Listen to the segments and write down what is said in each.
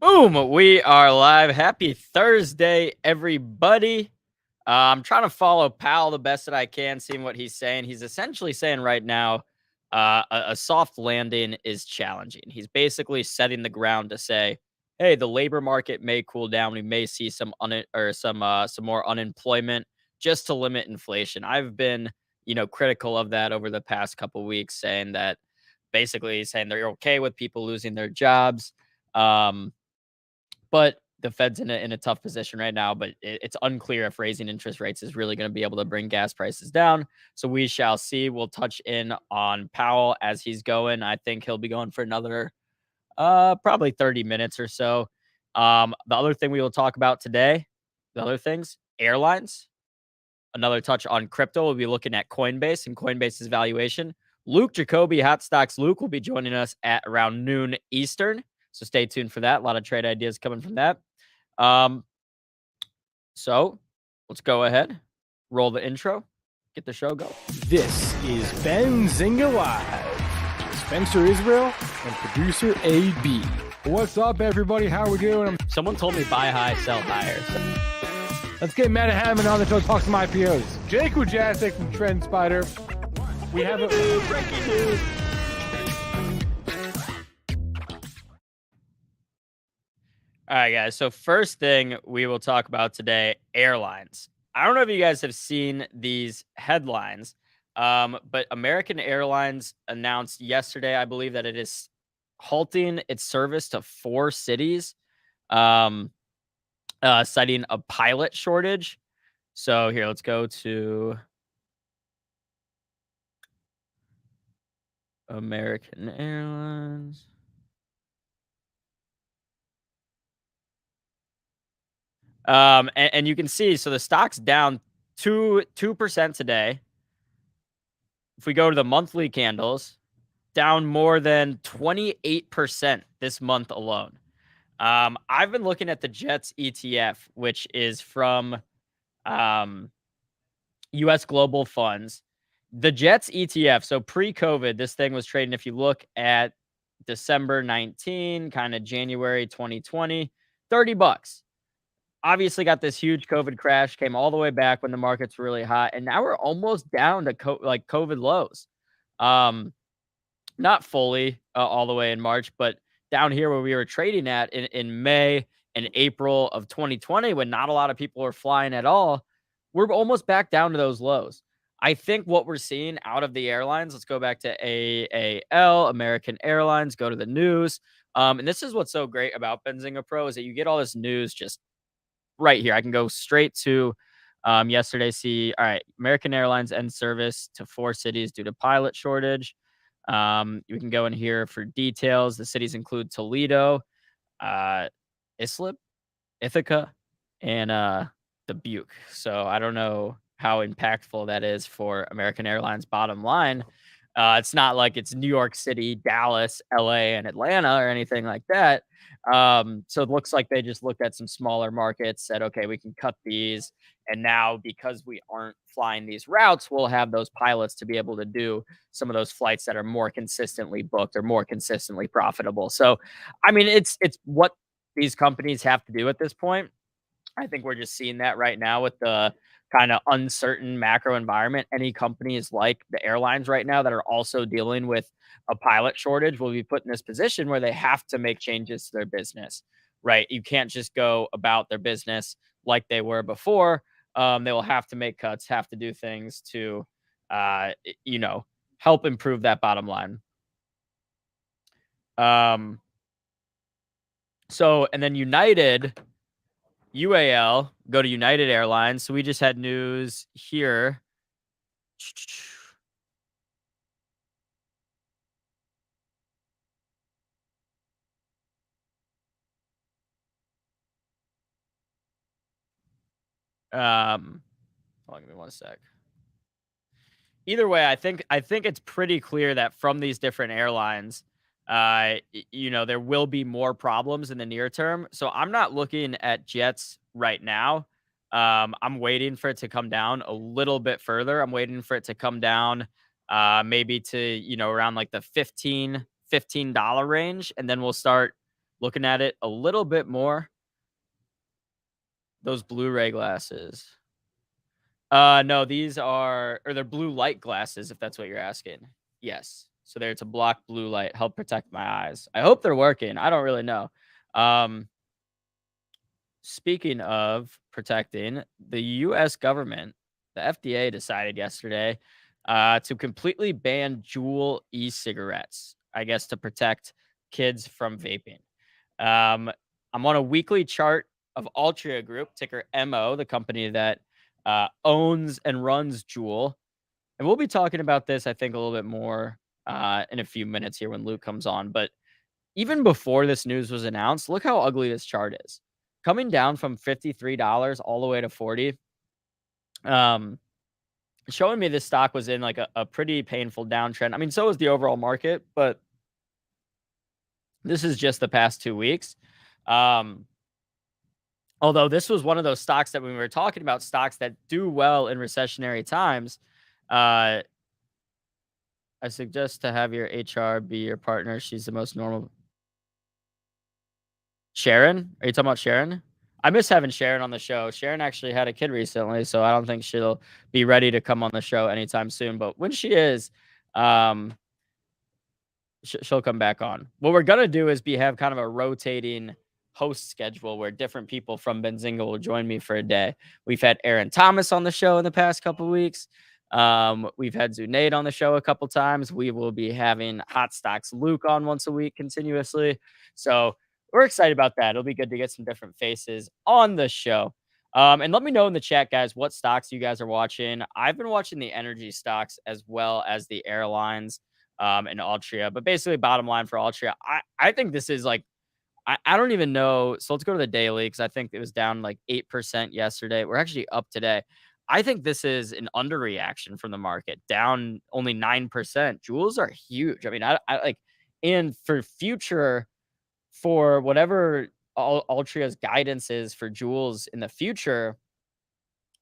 Boom, we are live. Happy Thursday, everybody. I'm trying to follow Powell the best that I can, seeing what he's saying. He's essentially saying right now a soft landing is challenging. He's basically setting the ground to say, hey, the labor market may cool down. We may see some some more unemployment just to limit inflation. I've been, critical of that over the past couple weeks, saying that basically saying they're okay with people losing their jobs. Um, but the Fed's in a tough position right now, but it's unclear if raising interest rates is really going to be able to bring gas prices down. So we shall see. We'll touch in on Powell as he's going. I think he'll be going for another probably 30 minutes or so. The other thing we will talk about today, the other things, airlines. Another touch on crypto. We'll be looking at Coinbase and Coinbase's valuation. Luke Jacoby, Hot Stocks Luke, will be joining us at around noon Eastern. So stay tuned for that. A lot of trade ideas coming from that. So let's go ahead, roll the intro, get the show going. This is Benzinga Live. Spencer Israel and producer AB. What's up, everybody? How are we doing? Someone told me buy high, sell higher. So. Let's get Matt Hammond on the show to talk some IPOs. Jake Wojacek from Trend Spider. We have a breaking news. All right, guys. So first thing we will talk about today, airlines. I don't know if you guys have seen these headlines, but American Airlines announced yesterday, I believe, that it is halting its service to 4 cities, citing a pilot shortage. So here, let's go to American Airlines. And you can see, so the stock's down 2% today. If we go to the monthly candles, down more than 28% this month alone. I've been looking at the Jets ETF, which is from US Global Funds. The Jets ETF, so pre-COVID, this thing was trading, if you look at December 19, kind of January 2020, $30. Obviously got this huge COVID crash, came all the way back when the market's really hot, and now we're almost down to COVID lows. Not fully all the way in March, but down here where we were trading at in May and April of 2020, when not a lot of people were flying at all, we're almost back down to those lows. I think what we're seeing out of the airlines, let's go back to AAL, American Airlines, go to the news. And this is what's so great about Benzinga Pro is that you get all this news just right here. I can go straight to yesterday. See, all right, American Airlines end service to 4 cities due to pilot shortage. You can go in here for details. The cities include Toledo, Islip, Ithaca, and Dubuque. So I don't know how impactful that is for American Airlines bottom line. It's not like it's New York City, Dallas, LA, and Atlanta or anything like that. So it looks like they just looked at some smaller markets, said, okay, we can cut these. And now because we aren't flying these routes, we'll have those pilots to be able to do some of those flights that are more consistently booked or more consistently profitable. So, I mean, it's what these companies have to do at this point. I think we're just seeing that right now with the kind of uncertain macro environment. Any companies like the airlines right now that are also dealing with a pilot shortage will be put in this position where they have to make changes to their business, right? You can't just go about their business like they were before. They will have to make cuts, have to do things to, help improve that bottom line. So, and then United, UAL, go to United Airlines. So we just had news here. Hold on, give me one sec. Either way, I think it's pretty clear that from these different airlines, there will be more problems in the near term. So I'm not looking at Jets right now. I'm waiting for it to come down a little bit further. I'm waiting for it to come down maybe to, around like the $15 range. And then we'll start, looking at it a little bit more. Those Blu-ray glasses. No, these are or they're blue light glasses, if that's what you're asking. Yes. So they're to block blue light, help protect my eyes. I hope they're working. I don't really know. Um, Speaking of protecting, the US government, the FDA decided yesterday to completely ban Juul e-cigarettes, I guess to protect kids from vaping. Um, I'm on a weekly chart of Altria Group, ticker MO, the company that owns and runs Juul. And we'll be talking about this, I think, a little bit more in a few minutes here when Luke comes on. But even before this news was announced, look how ugly this chart is. Coming down from $53 all the way to 40. Um, Showing me this stock was in like a pretty painful downtrend. I mean, so was the overall market, but this is just the past 2 weeks. Although this was one of those stocks that when we were talking about stocks that do well in recessionary times, I suggest to have your HR be your partner. She's the most normal. Sharon? Are you talking about Sharon? I miss having Sharon on the show. Sharon actually had a kid recently, so I don't think she'll be ready to come on the show anytime soon. But when she is, um, she'll come back on. What we're gonna do is have kind of a rotating host schedule where different people from Benzinga will join me for a day. We've had Aaron Thomas on the show in the past couple weeks. We've had Zunaid on the show a couple times. We will be having Hot Stocks Luke on once a week continuously. So we're excited about that. It'll be good to get some different faces on the show. And let me know in the chat, guys, what stocks you guys are watching. I've been watching the energy stocks as well as the airlines and Altria. But basically, bottom line for Altria, I think this is like, I don't even know. So let's go to the daily because I think it was down like 8% yesterday. We're actually up today. I think this is an underreaction from the market, down only 9%. Jewels are huge. I mean, I like, and for whatever Altria's guidance is for jewels in the future,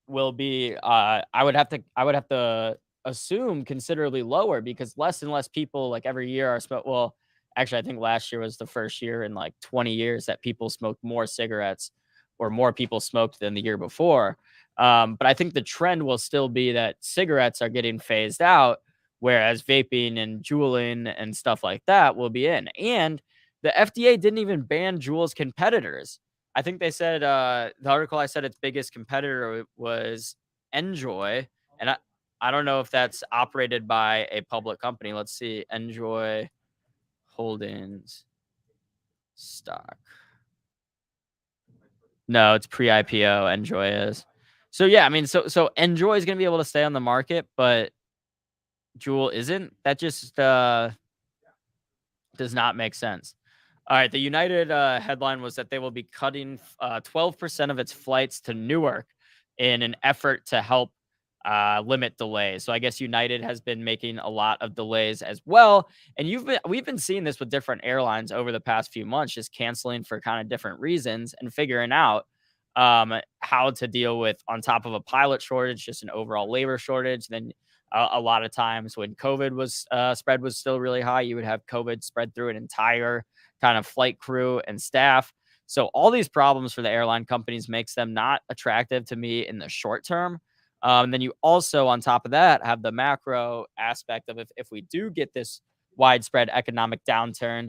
will be I would have to assume considerably lower because less and less people like every year are well, actually I think last year was the first year in like 20 years that people smoked more cigarettes or more people smoked than the year before. But I think the trend will still be that cigarettes are getting phased out, whereas vaping and juuling and stuff like that will be in. And the FDA didn't even ban Juul's competitors. I think they said the article I said its biggest competitor was Enjoy, and I don't know if that's operated by a public company. Let's see, Enjoy Holdings stock. No, it's pre-IPO. Enjoy is. So yeah, I mean, so Enjoy is gonna be able to stay on the market, but Juul isn't. That just does not make sense. All right, the United headline was that they will be cutting 12% of its flights to Newark in an effort to help limit delays. So I guess United has been making a lot of delays as well. And we've been seeing this with different airlines over the past few months, just canceling for kind of different reasons and figuring out how to deal with, on top of a pilot shortage, just an overall labor shortage. Then a lot of times when COVID was spread was still really high, you would have COVID spread through an entire kind of flight crew and staff. So all these problems for the airline companies makes them not attractive to me in the short term. Then you also, on top of that, have the macro aspect of if we do get this widespread economic downturn,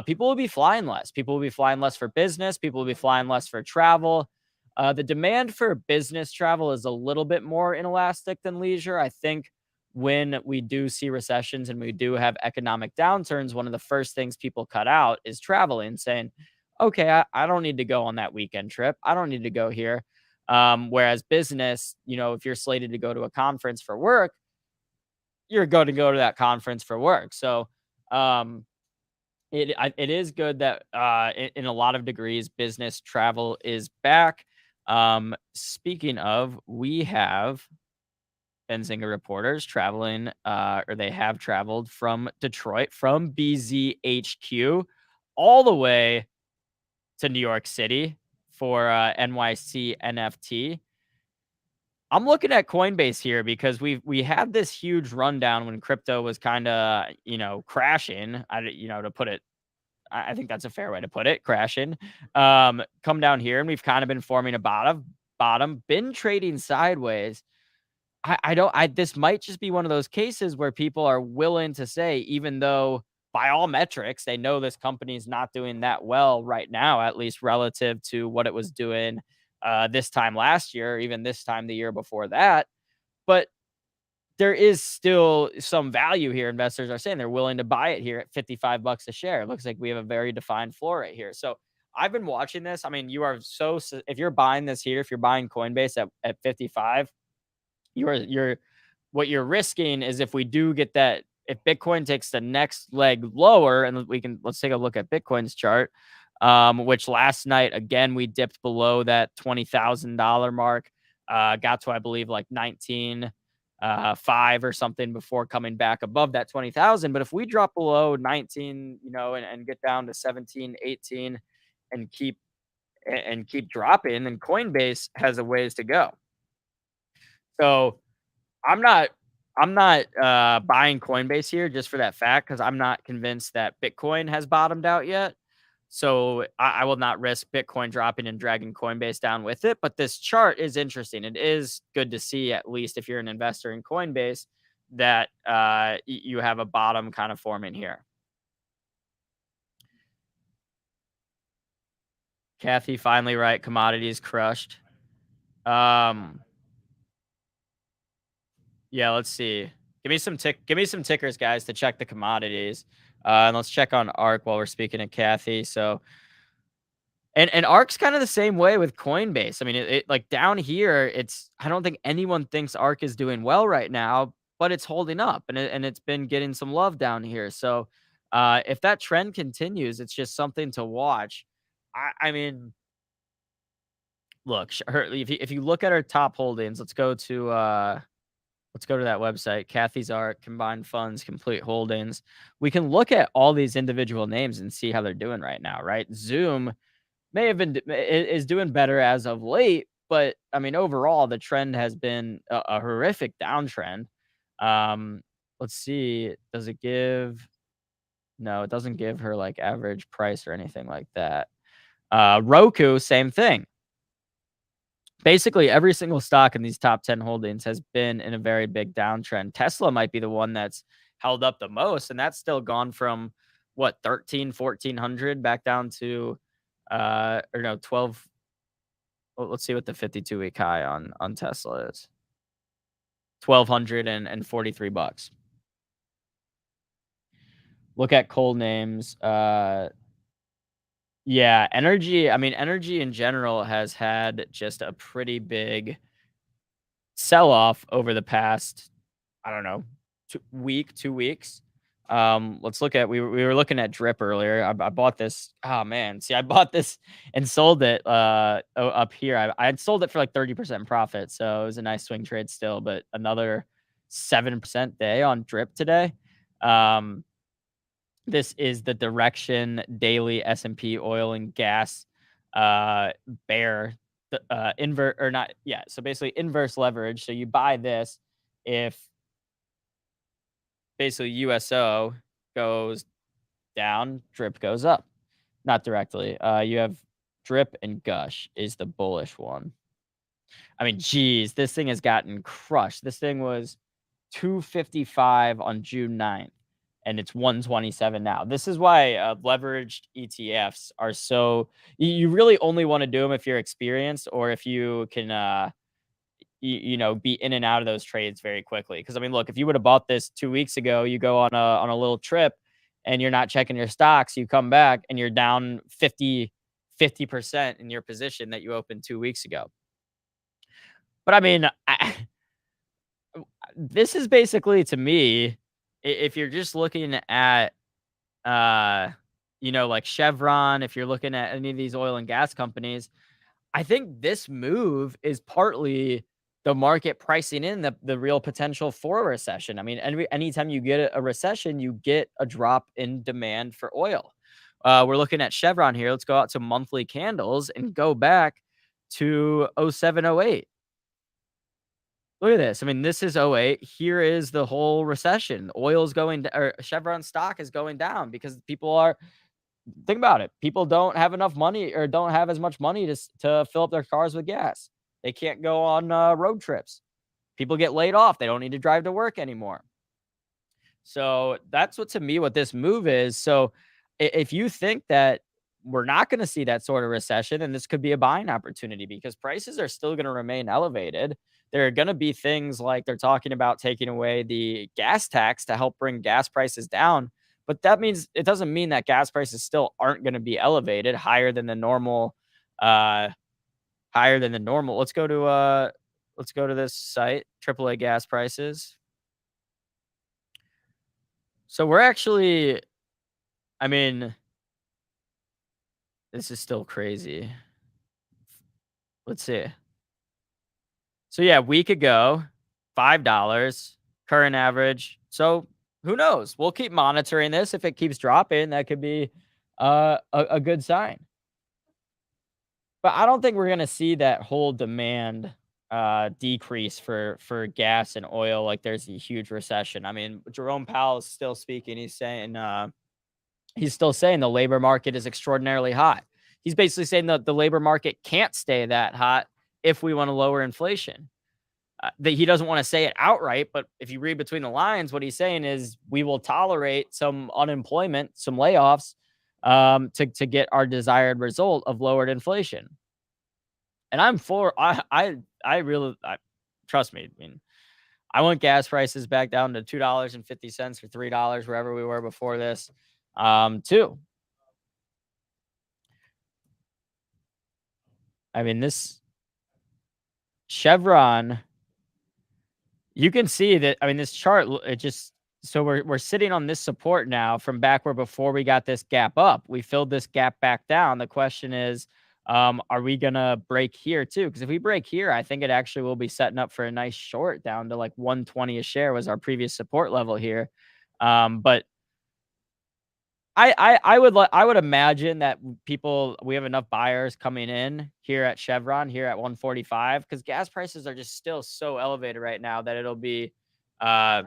people will be flying less. People will be flying less for business. People will be flying less for travel. The demand for business travel is a little bit more inelastic than leisure. I think when we do see recessions and we do have economic downturns, one of the first things people cut out is traveling, saying, okay, I don't need to go on that weekend trip. I don't need to go here. Whereas business, if you're slated to go to a conference for work, you're going to go to that conference for work. So it is good that in a lot of degrees, business travel is back. Speaking of, we have Benzinga reporters traveling, or they have traveled from Detroit, from BZHQ, all the way to New York City for NYC NFT. I'm looking at Coinbase here because we had this huge rundown when crypto was kind of crashing. To put it I think that's a fair way to put it, crashing. Come down here, and we've kind of been forming a bottom, been trading sideways. I don't I this might just be one of those cases where people are willing to say, even though by all metrics, they know this company is not doing that well right now, at least relative to what it was doing this time last year, or even this time the year before that. But there is still some value here. Investors are saying they're willing to buy it here at 55 bucks a share. It looks like we have a very defined floor right here. So I've been watching this. I mean, you are if you're buying this here, if you're buying Coinbase at 55, you're what you're risking is if we do get that, if Bitcoin takes the next leg lower, and let's take a look at Bitcoin's chart, which last night again we dipped below that $20,000 mark, got to I believe like 19.5 or something before coming back above that 20,000. But if we drop below 19, and get down to 17, 18, and keep dropping, then Coinbase has a ways to go. So I'm not buying Coinbase here just for that fact, because I'm not convinced that Bitcoin has bottomed out yet. So I will not risk Bitcoin dropping and dragging Coinbase down with it. But this chart is interesting. It is good to see, at least if you're an investor in Coinbase, that you have a bottom kind of forming here. Kathy, finally right. Commodities crushed. Yeah, let's see. Give me some tickers, guys, to check the commodities. And let's check on ARK while we're speaking to Kathy. So, and ARK's kind of the same way with Coinbase. I mean, it like down here, I don't think anyone thinks ARK is doing well right now, but it's holding up, and it's been getting some love down here. So, if that trend continues, it's just something to watch. I mean, look, if you look at our top holdings, let's go to that website, Kathy's Art, Combined Funds, Complete Holdings. We can look at all these individual names and see how they're doing right now, right? Zoom may have been is doing better as of late, but I mean, overall, the trend has been a horrific downtrend. Let's see, does it give? No, it doesn't give her like average price or anything like that. Roku, same thing. Basically, every single stock in these top 10 holdings has been in a very big downtrend. Tesla might be the one that's held up the most, and that's still gone from what, 1400 back down to 12. Well, let's see what the 52-week high on Tesla is. $1,243. Look at coal names. Yeah, energy. I mean, energy in general has had just a pretty big sell off over the past, I don't know, 2 weeks. Let's look at, we were looking at Drip earlier. I bought this. Oh man, see, I bought this and sold it up here. I had sold it for like 30% profit, so it was a nice swing trade still. But another 7% day on Drip today. This is the Direction Daily S&P Oil and Gas bear invert or not. Yeah. So basically inverse leverage. So you buy this if basically USO goes down, Drip goes up. Not directly. You have Drip and Gush is the bullish one. I mean, geez, this thing has gotten crushed. This thing was 255 on June 9th. And it's 127 now. This is why leveraged ETFs are so. You really only want to do them if you're experienced, or if you can, be in and out of those trades very quickly. Because I mean, look, if you would have bought this 2 weeks ago, you go on a little trip, and you're not checking your stocks. You come back and you're down 50% in your position that you opened 2 weeks ago. But I mean, this is basically, to me, if you're just looking at, like Chevron, if you're looking at any of these oil and gas companies, I think this move is partly the market pricing in the real potential for a recession. I mean, anytime you get a recession, you get a drop in demand for oil. We're looking at Chevron here. Let's go out to monthly candles and go back to 07, 08. Look at this. I mean, this is 08. Here is the whole recession. Oil's going, or Chevron stock is going down because people are think about it. People don't have enough money or don't have as much money to fill up their cars with gas. They can't go on road trips. People get laid off. They don't need to drive to work anymore. So that's what to me what this move is. So if you think that we're not going to see that sort of recession, and this could be a buying opportunity because prices are still going to remain elevated. There are going to be things like they're talking about taking away the gas tax to help bring gas prices down. But that means it doesn't mean that gas prices still aren't going to be elevated higher than the normal, uh, higher than the normal. Let's go to this site, AAA gas prices. So we're actually, I mean, this is still crazy. Let's see. So yeah, a week ago, $5, current average. So who knows? We'll keep monitoring this. If it keeps dropping, that could be a good sign. But I don't think we're gonna see that whole demand decrease for gas and oil like there's a huge recession. I mean, Jerome Powell is still speaking. He's still saying the labor market is extraordinarily hot. He's basically saying that the labor market can't stay that hot if we want to lower inflation. That he doesn't want to say it outright, but if you read between the lines, what he's saying is we will tolerate some unemployment, some layoffs, to get our desired result of lowered inflation. And I'm for. I really trust me. I mean, I want gas prices back down to $2.50 or $3 wherever we were before this. Too. I mean, this Chevron, you can see that. I mean, this chart, it just so we're sitting on this support now from back where before we got this gap up. We filled this gap back down. The question is, are we gonna break here too? Because if we break here, I think it actually will be setting up for a nice short down to like 120 a share was our previous support level here. But I would imagine that we have enough buyers coming in here at Chevron here at 145 because gas prices are just still so elevated right now that it'll be uh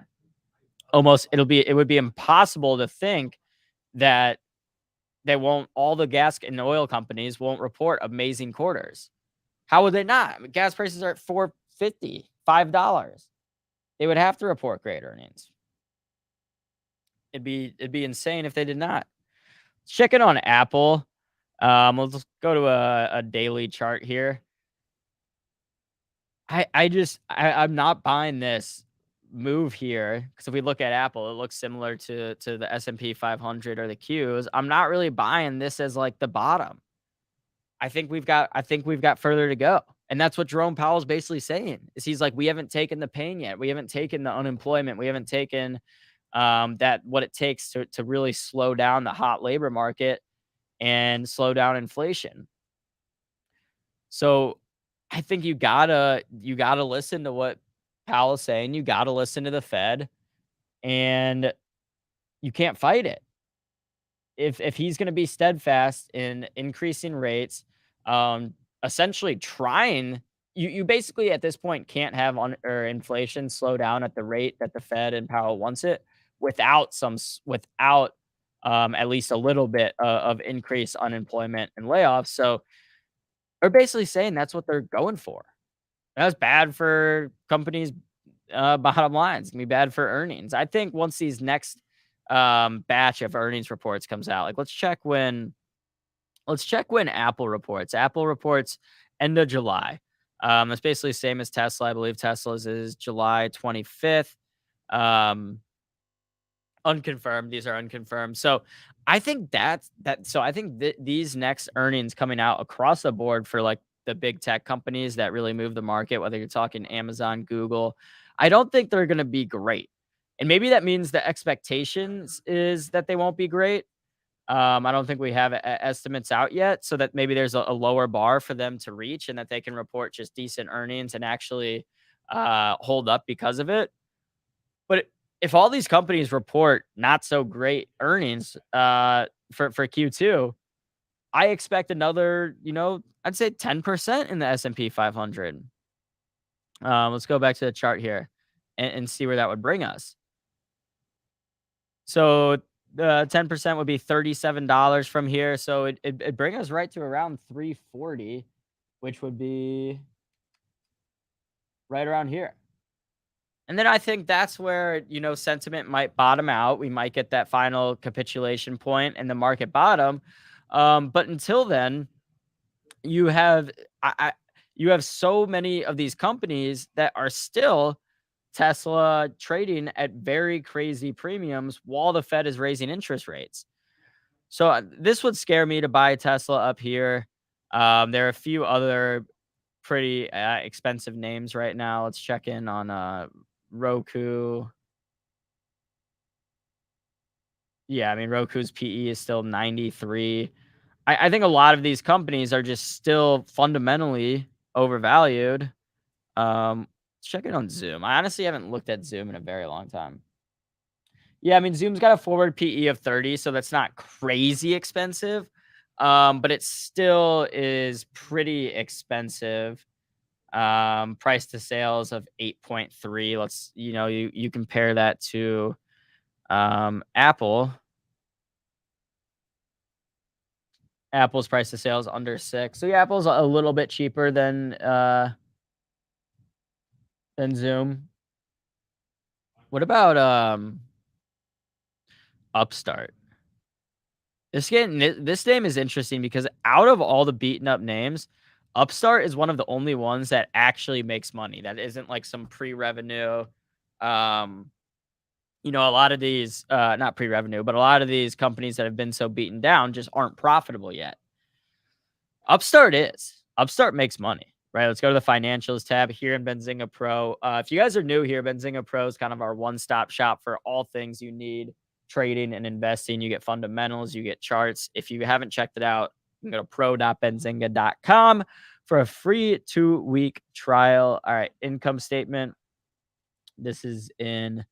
it would be impossible to think that all the gas and oil companies won't report amazing quarters. How would they not? I mean, gas prices are at $4.50, $5. They would have to report great earnings. It'd be insane if they did not. Check in on Apple. We'll just go to a daily chart here. I'm not buying this move here because if we look at Apple, it looks similar to the S&P 500 or the Qs. I'm not really buying this as like the bottom. I think we've got further to go. And that's what Jerome Powell's basically saying. Is he's like, we haven't taken the pain yet. We haven't taken the unemployment. We haven't taken that what it takes to really slow down the hot labor market and slow down inflation. So I think you gotta listen to what Powell's saying. You gotta listen to the Fed, and you can't fight it. If he's gonna be steadfast in increasing rates, essentially trying you basically at this point can't have inflation slow down at the rate that the Fed and Powell wants it without at least a little bit of increased unemployment and layoffs. So they're basically saying that's what they're going for. That's bad for companies' bottom lines. It's gonna be bad for earnings. I think once these next batch of earnings reports comes out, like let's check when Apple reports. Apple reports end of July. It's basically the same as Tesla. I believe Tesla's is July 25th. Unconfirmed. These are unconfirmed. So I think I think these next earnings coming out across the board for like the big tech companies that really move the market, whether you're talking Amazon, Google, I don't think they're going to be great. And maybe that means the expectations is that they won't be great. I don't think we have estimates out yet, so that maybe there's a lower bar for them to reach and that they can report just decent earnings and actually hold up because of it. But if all these companies report not so great earnings for Q2, I expect another, I'd say 10% in the S&P 500. Let's go back to the chart here and see where that would bring us. So 10% would be $37 from here. So it'd bring us right to around 340, which would be right around here. And then I think that's where, sentiment might bottom out. We might get that final capitulation point and the market bottom. But until then, you have you have so many of these companies that are still Tesla trading at very crazy premiums while the Fed is raising interest rates. So this would scare me to buy Tesla up here. There are a few other pretty expensive names right now. Let's check in on Roku. Yeah, I mean Roku's PE is still 93. I think a lot of these companies are just still fundamentally overvalued. Check in on Zoom. I honestly haven't looked at Zoom in a very long time. Yeah, I mean, Zoom's got a forward PE of 30, so that's not crazy expensive. But it still is pretty expensive. Price to sales of 8.3. Let's, you compare that to Apple. Apple's price to sales under 6. So yeah, Apple's a little bit cheaper than Zoom. What about Upstart? This name is interesting because out of all the beaten up names, Upstart is one of the only ones that actually makes money. That isn't like some pre-revenue. A lot of these, not pre-revenue, but a lot of these companies that have been so beaten down just aren't profitable yet. Upstart is. Upstart makes money, right? Let's go to the financials tab here in Benzinga Pro. If you guys are new here, Benzinga Pro is kind of our one-stop shop for all things you need trading and investing. You get fundamentals, you get charts. If you haven't checked it out, you can go to pro.benzinga.com for a free 2-week trial. All right, income statement. This is in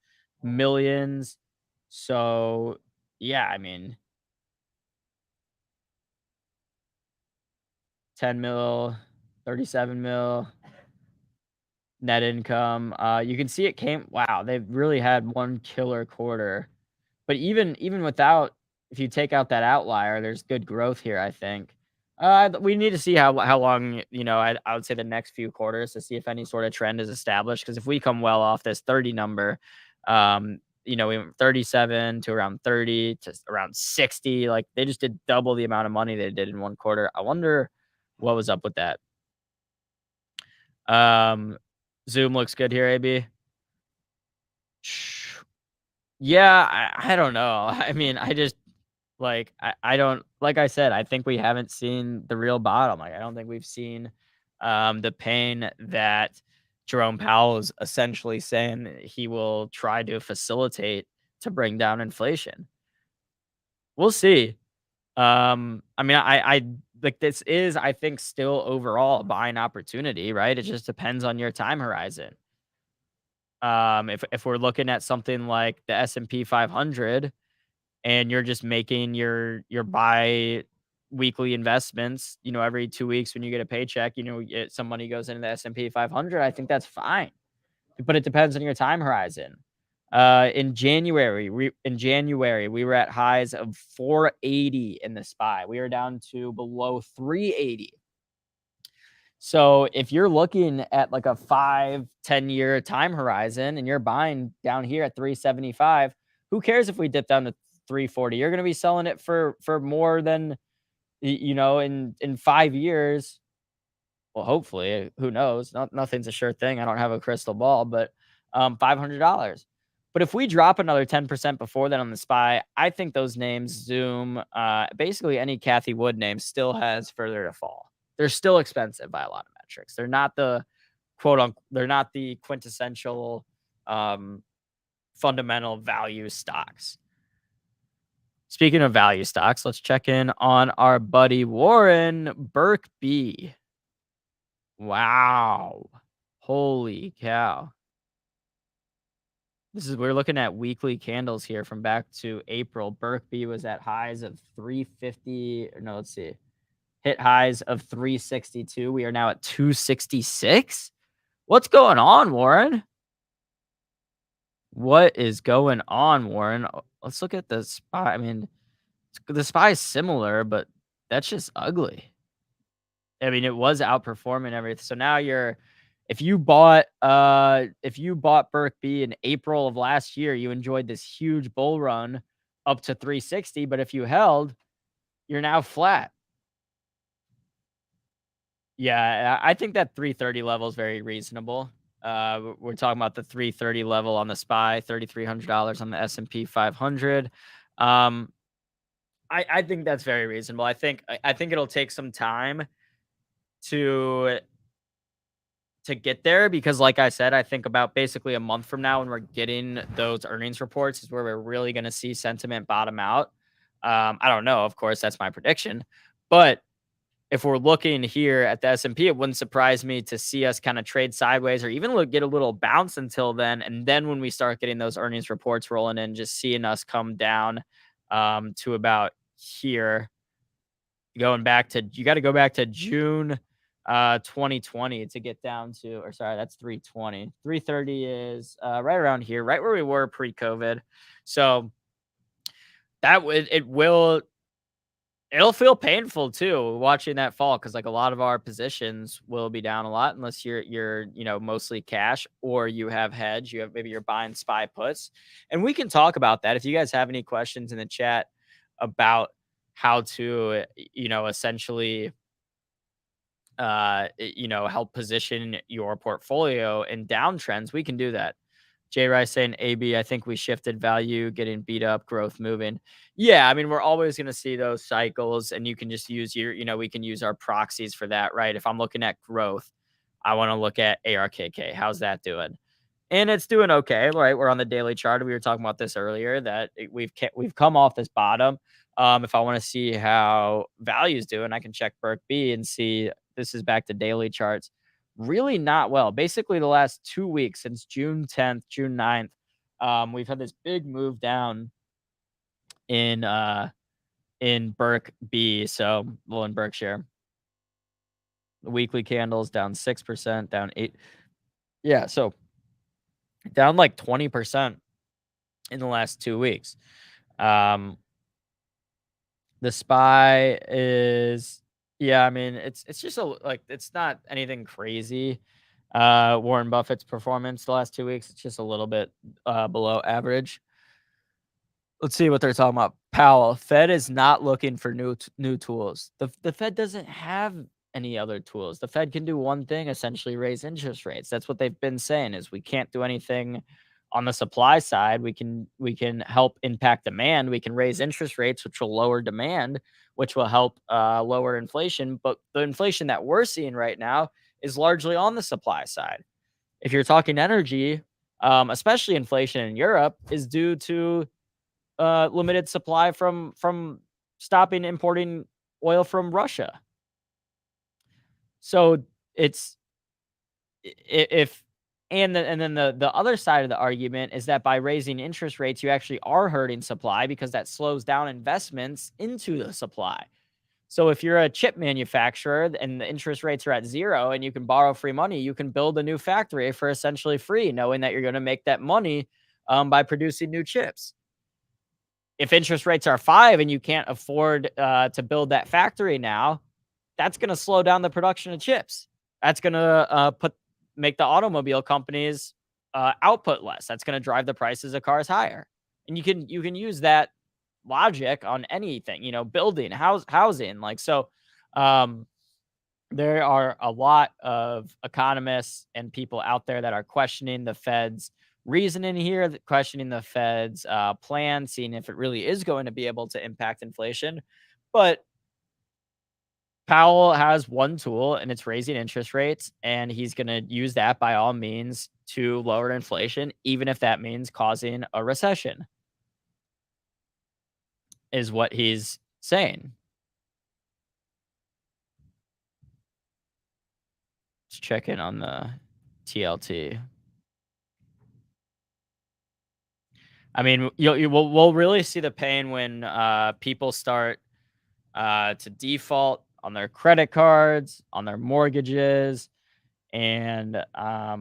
millions. So, yeah, I mean, 10 mil, 37 mil net income. You can see it came. Wow, they've really had one killer quarter. But even without, if you take out that outlier, there's good growth here, I think. We need to see how long, I would say the next few quarters to see if any sort of trend is established. Because if we come well off this 30 number, we went from 37 to around 30 to around 60. Like they just did double the amount of money they did in one quarter. I wonder what was up with that. Zoom looks good here, AB. Yeah, I don't know. I mean, I just I don't, like I said, I think we haven't seen the real bottom. Like I don't think we've seen the pain that Jerome Powell is essentially saying he will try to facilitate to bring down inflation. We'll see. I mean, I like this is, I think, still overall a buying opportunity, right? It just depends on your time horizon. If we're looking at something like the S&P 500 and you're just making your bi-weekly investments, every 2 weeks when you get a paycheck, some money goes into the S&P 500, I think that's fine. But it depends on your time horizon. In January, we were at highs of 480 in the SPY. We were down to below 380. So if you're looking at like a 5-10 year time horizon and you're buying down here at 375, who cares if we dip down to 340? You're going to be selling it for more than, in 5 years. Well, hopefully, who knows? Nothing's a sure thing. I don't have a crystal ball, but $500. But if we drop another 10% before that on the SPY, I think those names, Zoom, basically any Cathie Wood name still has further to fall. They're still expensive by a lot of metrics. They're not the they're not the quintessential fundamental value stocks. Speaking of value stocks, let's check in on our buddy Warren Burke-B. Wow. Holy cow. We're looking at weekly candles here from back to April. Burke-B was at highs of 350. No, let's see. Hit highs of 362. We are now at 266. What's going on, Warren? What is going on, Warren? let's look at the SPY. I mean, the SPY is similar, but that's just ugly. I mean, it was outperforming everything. So now if you bought Berk B in April of last year, you enjoyed this huge bull run up to 360, but if you held, you're now flat. Yeah, I think that 330 level is very reasonable. We're talking about the 330 level on the SPY, $3,300 on the S&P 500. I think that's very reasonable. I think it'll take some time to get there because, like I said, I think about basically a month from now when we're getting those earnings reports is where we're really going to see sentiment bottom out. I don't know, of course, that's my prediction, but if we're looking here at the S&P, it wouldn't surprise me to see us kind of trade sideways or even get a little bounce until then. And then when we start getting those earnings reports rolling in, just seeing us come down to about here. You got to go back to June 2020 to get down to, or sorry, that's 320. 330 is right around here, right where we were pre-COVID. So it'll feel painful too watching that fall because like a lot of our positions will be down a lot unless you're mostly cash or you have hedge. Maybe you're buying SPY puts, and we can talk about that if you guys have any questions in the chat about how to essentially help position your portfolio in downtrends. We can do that. Jay Rice saying AB, I think we shifted value, getting beat up, growth moving. Yeah, I mean, we're always going to see those cycles, and you can just use we can use our proxies for that, right? If I'm looking at growth, I want to look at ARKK. How's that doing? And it's doing okay, right? We're on the daily chart. We were talking about this earlier that we've come off this bottom. If I want to see how value is doing, I can check Berk B and see this is back to daily charts. Really not well. Basically, the last 2 weeks since June 10th, June 9th, we've had this big move down in Berk B. So, well, in Berkshire, the weekly candles down 6%, down 8. Yeah, so down like 20% in the last 2 weeks. The SPY is, yeah, I mean, it's just it's not anything crazy. Warren Buffett's performance the last 2 weeks, it's just a little bit below average. Let's see what they're talking about. Powell, Fed is not looking for new tools. The Fed doesn't have any other tools. The Fed can do one thing, essentially raise interest rates. That's what they've been saying is we can't do anything on the supply side. We can help impact demand. We can raise interest rates, which will lower demand, which will help lower inflation. But the inflation that we're seeing right now is largely on the supply side. If you're talking energy, especially inflation in Europe, is due to limited supply from stopping importing oil from Russia. So it's and then the other side of the argument is that by raising interest rates, you actually are hurting supply because that slows down investments into the supply. So if you're a chip manufacturer and the interest rates are at zero and you can borrow free money, you can build a new factory for essentially free, knowing that you're going to make that money by producing new chips. If interest rates are 5 and you can't afford to build that factory now, that's going to slow down the production of chips. That's going to make the automobile companies output less. That's going to drive the prices of cars higher. And you can use that logic on anything, building, housing. There are a lot of economists and people out there that are questioning the Fed's reasoning here, questioning the Fed's plan, seeing if it really is going to be able to impact inflation. But Powell has one tool, and it's raising interest rates, and he's going to use that by all means to lower inflation, even if that means causing a recession, is what he's saying. Let's check in on the TLT. I mean, we'll really see the pain when people start to default on their credit cards, on their mortgages, and I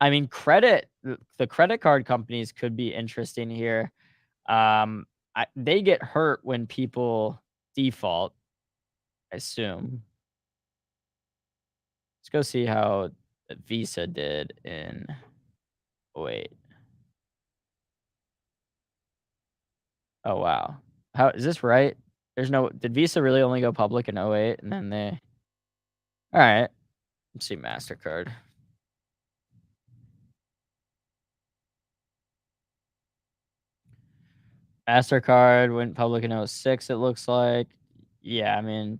mean, the credit card companies could be interesting here. They get hurt when people default, I assume. Let's go see how Visa did in '08. Oh, wow. How is this right? There's no did Visa really only go public in '08 and then they alright, let's see MasterCard. MasterCard went public in '06. It looks like. Yeah, I mean,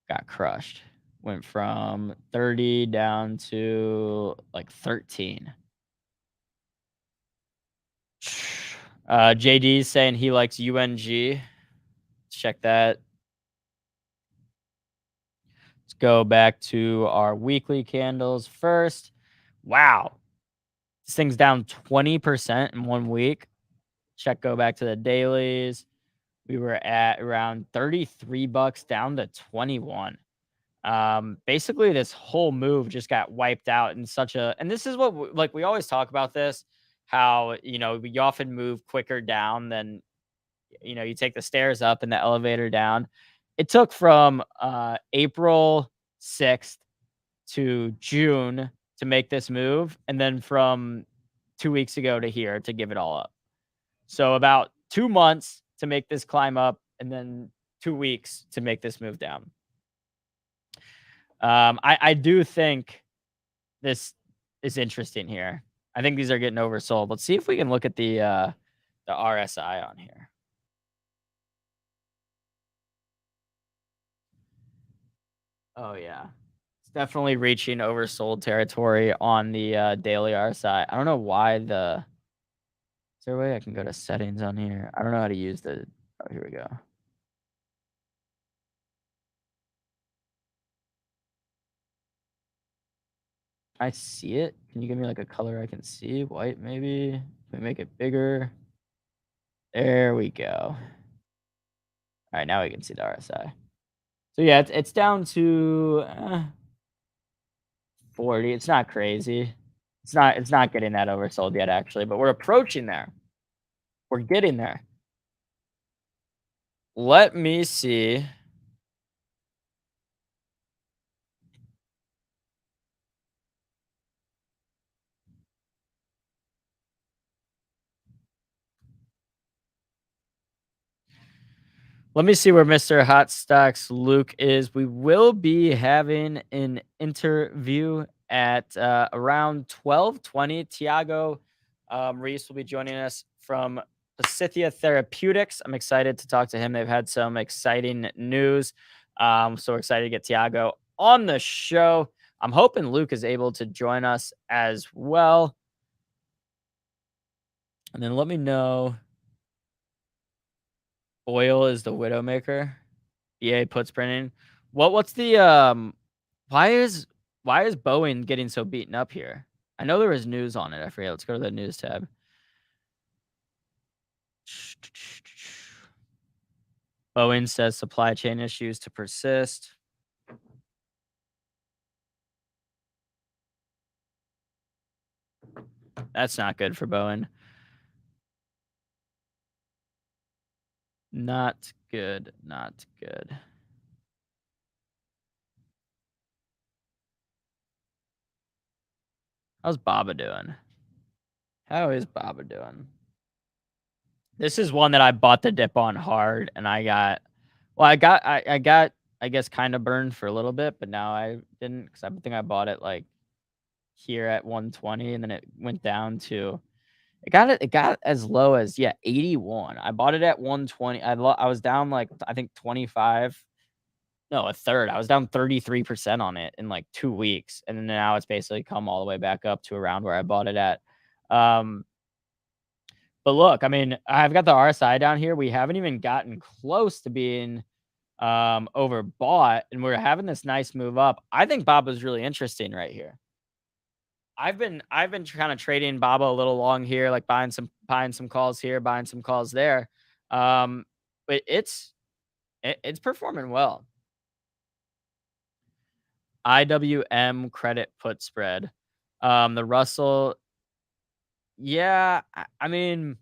got crushed. Went from 30 down to, like, 13. JD's saying he likes UNG. Check that. Let's go back to our weekly candles first. Wow. This thing's down 20% in 1 week. Go back to the dailies. We were at around 33 bucks down to 21. Basically this whole move just got wiped out in such a and this is what like we always talk about this how, we often move quicker down than you take the stairs up and the elevator down. It took from April 6th to June to make this move and then from 2 weeks ago to here to give it all up. So about 2 months to make this climb up and then 2 weeks to make this move down. I do think this is interesting here. I think these are getting oversold. Let's see if we can look at the RSI on here. Oh yeah. It's definitely reaching oversold territory on the daily RSI. I don't know why the is there a way I can go to settings on here? I don't know how to use the oh here we go. I see it. Can you give me like a color I can see? White maybe? Can we make it bigger? There we go. All right, now we can see the RSI. So yeah, it's down to 40. It's not crazy. It's not getting that oversold yet actually, but we're approaching there. We're getting there. Let me see. Let me see where Mr. Hot Stocks Luke is. We will be having an interview at around 12:20. Tiago Reis will be joining us from Pasithea Therapeutics. I'm excited to talk to him. They've had some exciting news. So excited to get Tiago on the show. I'm hoping Luke is able to join us as well. And then let me know. Oil is the Widowmaker. EA puts printing. What's the why is Boeing getting so beaten up here? I know there was news on it. I forget. Let's go to the news tab. Boeing says supply chain issues to persist. That's not good for Boeing. Not good. Not good. How's Baba doing? How is Baba doing? This is one that I bought the dip on hard, and I got, well, I got, I guess, kind of burned for a little bit, but now I didn't because I think I bought it like here at 120, and then it went down to, it got as low as 81. I bought it at 120. I was down like I think 25, no, a third. I was down 33% on it in like 2 weeks, and then now it's basically come all the way back up to around where I bought it at. But look, I mean, I've got the RSI down here. We haven't even gotten close to being overbought, and we're having this nice move up. I think Baba's really interesting right here. I've been kind of trading Baba a little long here, like buying some calls here, buying some calls there. But it's performing well. IWM credit put spread. The Russell, yeah, I mean,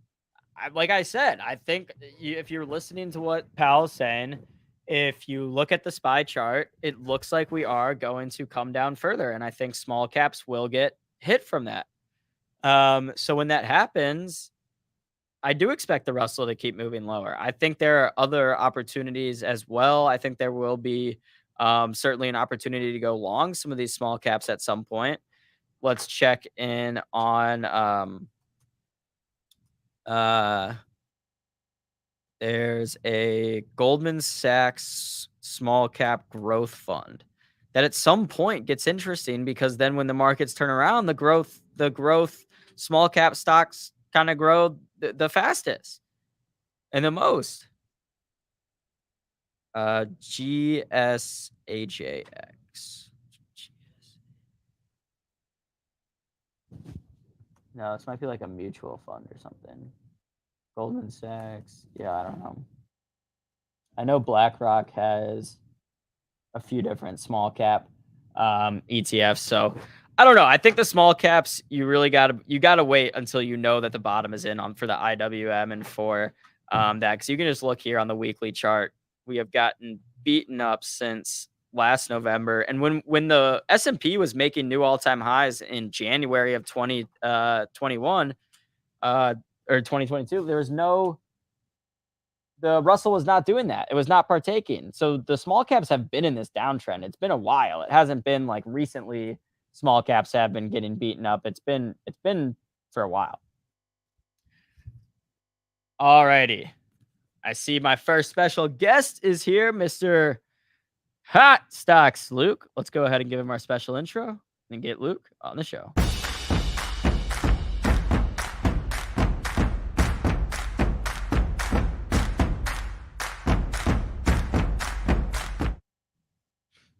like I said, I think if you're listening to what Pal's saying, if you look at the SPY chart, it looks like we are going to come down further. And I think small caps will get hit from that. So when that happens, I do expect the Russell to keep moving lower. I think there are other opportunities as well. I think there will be certainly an opportunity to go long some of these small caps at some point. Let's check in on there's a Goldman Sachs small cap growth fund that at some point gets interesting, because then when the markets turn around, the growth small cap stocks kind of grow the fastest and the most. GSHAX. No, this might be like a mutual fund or something. Goldman Sachs. Yeah, I don't know. I know BlackRock has a few different small cap ETFs. So I don't know. I think the small caps, you really gotta wait until you know that the bottom is in on for the IWM and for that, because you can just look here on the weekly chart. We have gotten beaten up since last November, and when the S&P was making new all-time highs in January of 2021 or 2022, there was the Russell was not doing that. It was not partaking. So the small caps have been in this downtrend. It's been a while. It hasn't been like recently small caps have been getting beaten up. It's been for a while. Alrighty. I see my first special guest is here, Mr. Hot Stocks Luke. Let's go ahead and give him our special intro and get Luke on the show.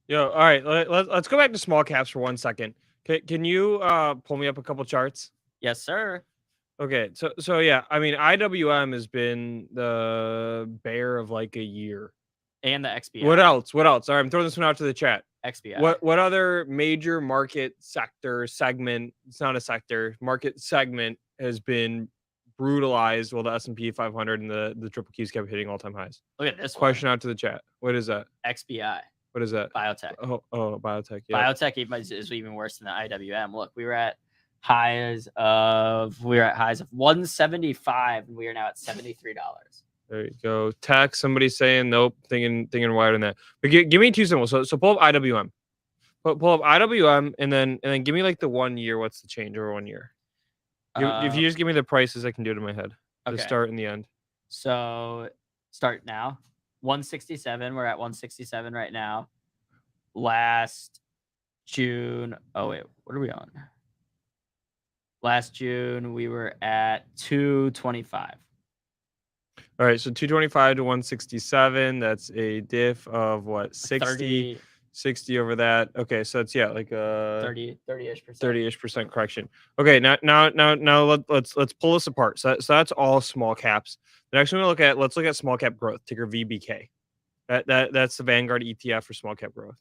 Yo, all right. Let's go back to small caps for 1 second. Can you pull me up a couple charts? Yes, sir. Okay, so yeah, I mean IWM has been the bear of like a year. And the XBI. What else? All right, I'm throwing this one out to the chat. XBI. What other major market segment? It's not a sector. Market segment has been brutalized while the S&P 500 and the triple Qs kept hitting all-time highs. Look at this question out to the chat. What is that? XBI. What is that? Biotech. Oh, Biotech. Yeah. Biotech is even worse than the IWM. Look, we were at highs of 175, and we are now at $73. There you go. Tech. Somebody saying nope. Thinking wider than that. But give me two symbols. So pull up IWM. Pull up IWM, and then give me like the 1 year. What's the change over 1 year? If you just give me the prices, I can do it in my head. The start and the end. So start now. 167. We're at 167 right now. Last June. Oh wait, what are we on? Last June we were at 225. All right, so 225 to 167. That's a diff of what? 60 over that. Okay, so it's like a 30-ish% correction. Okay, now let's pull this apart. So that's all small caps. The next one let's look at small cap growth, ticker VBK. That's the Vanguard ETF for small cap growth.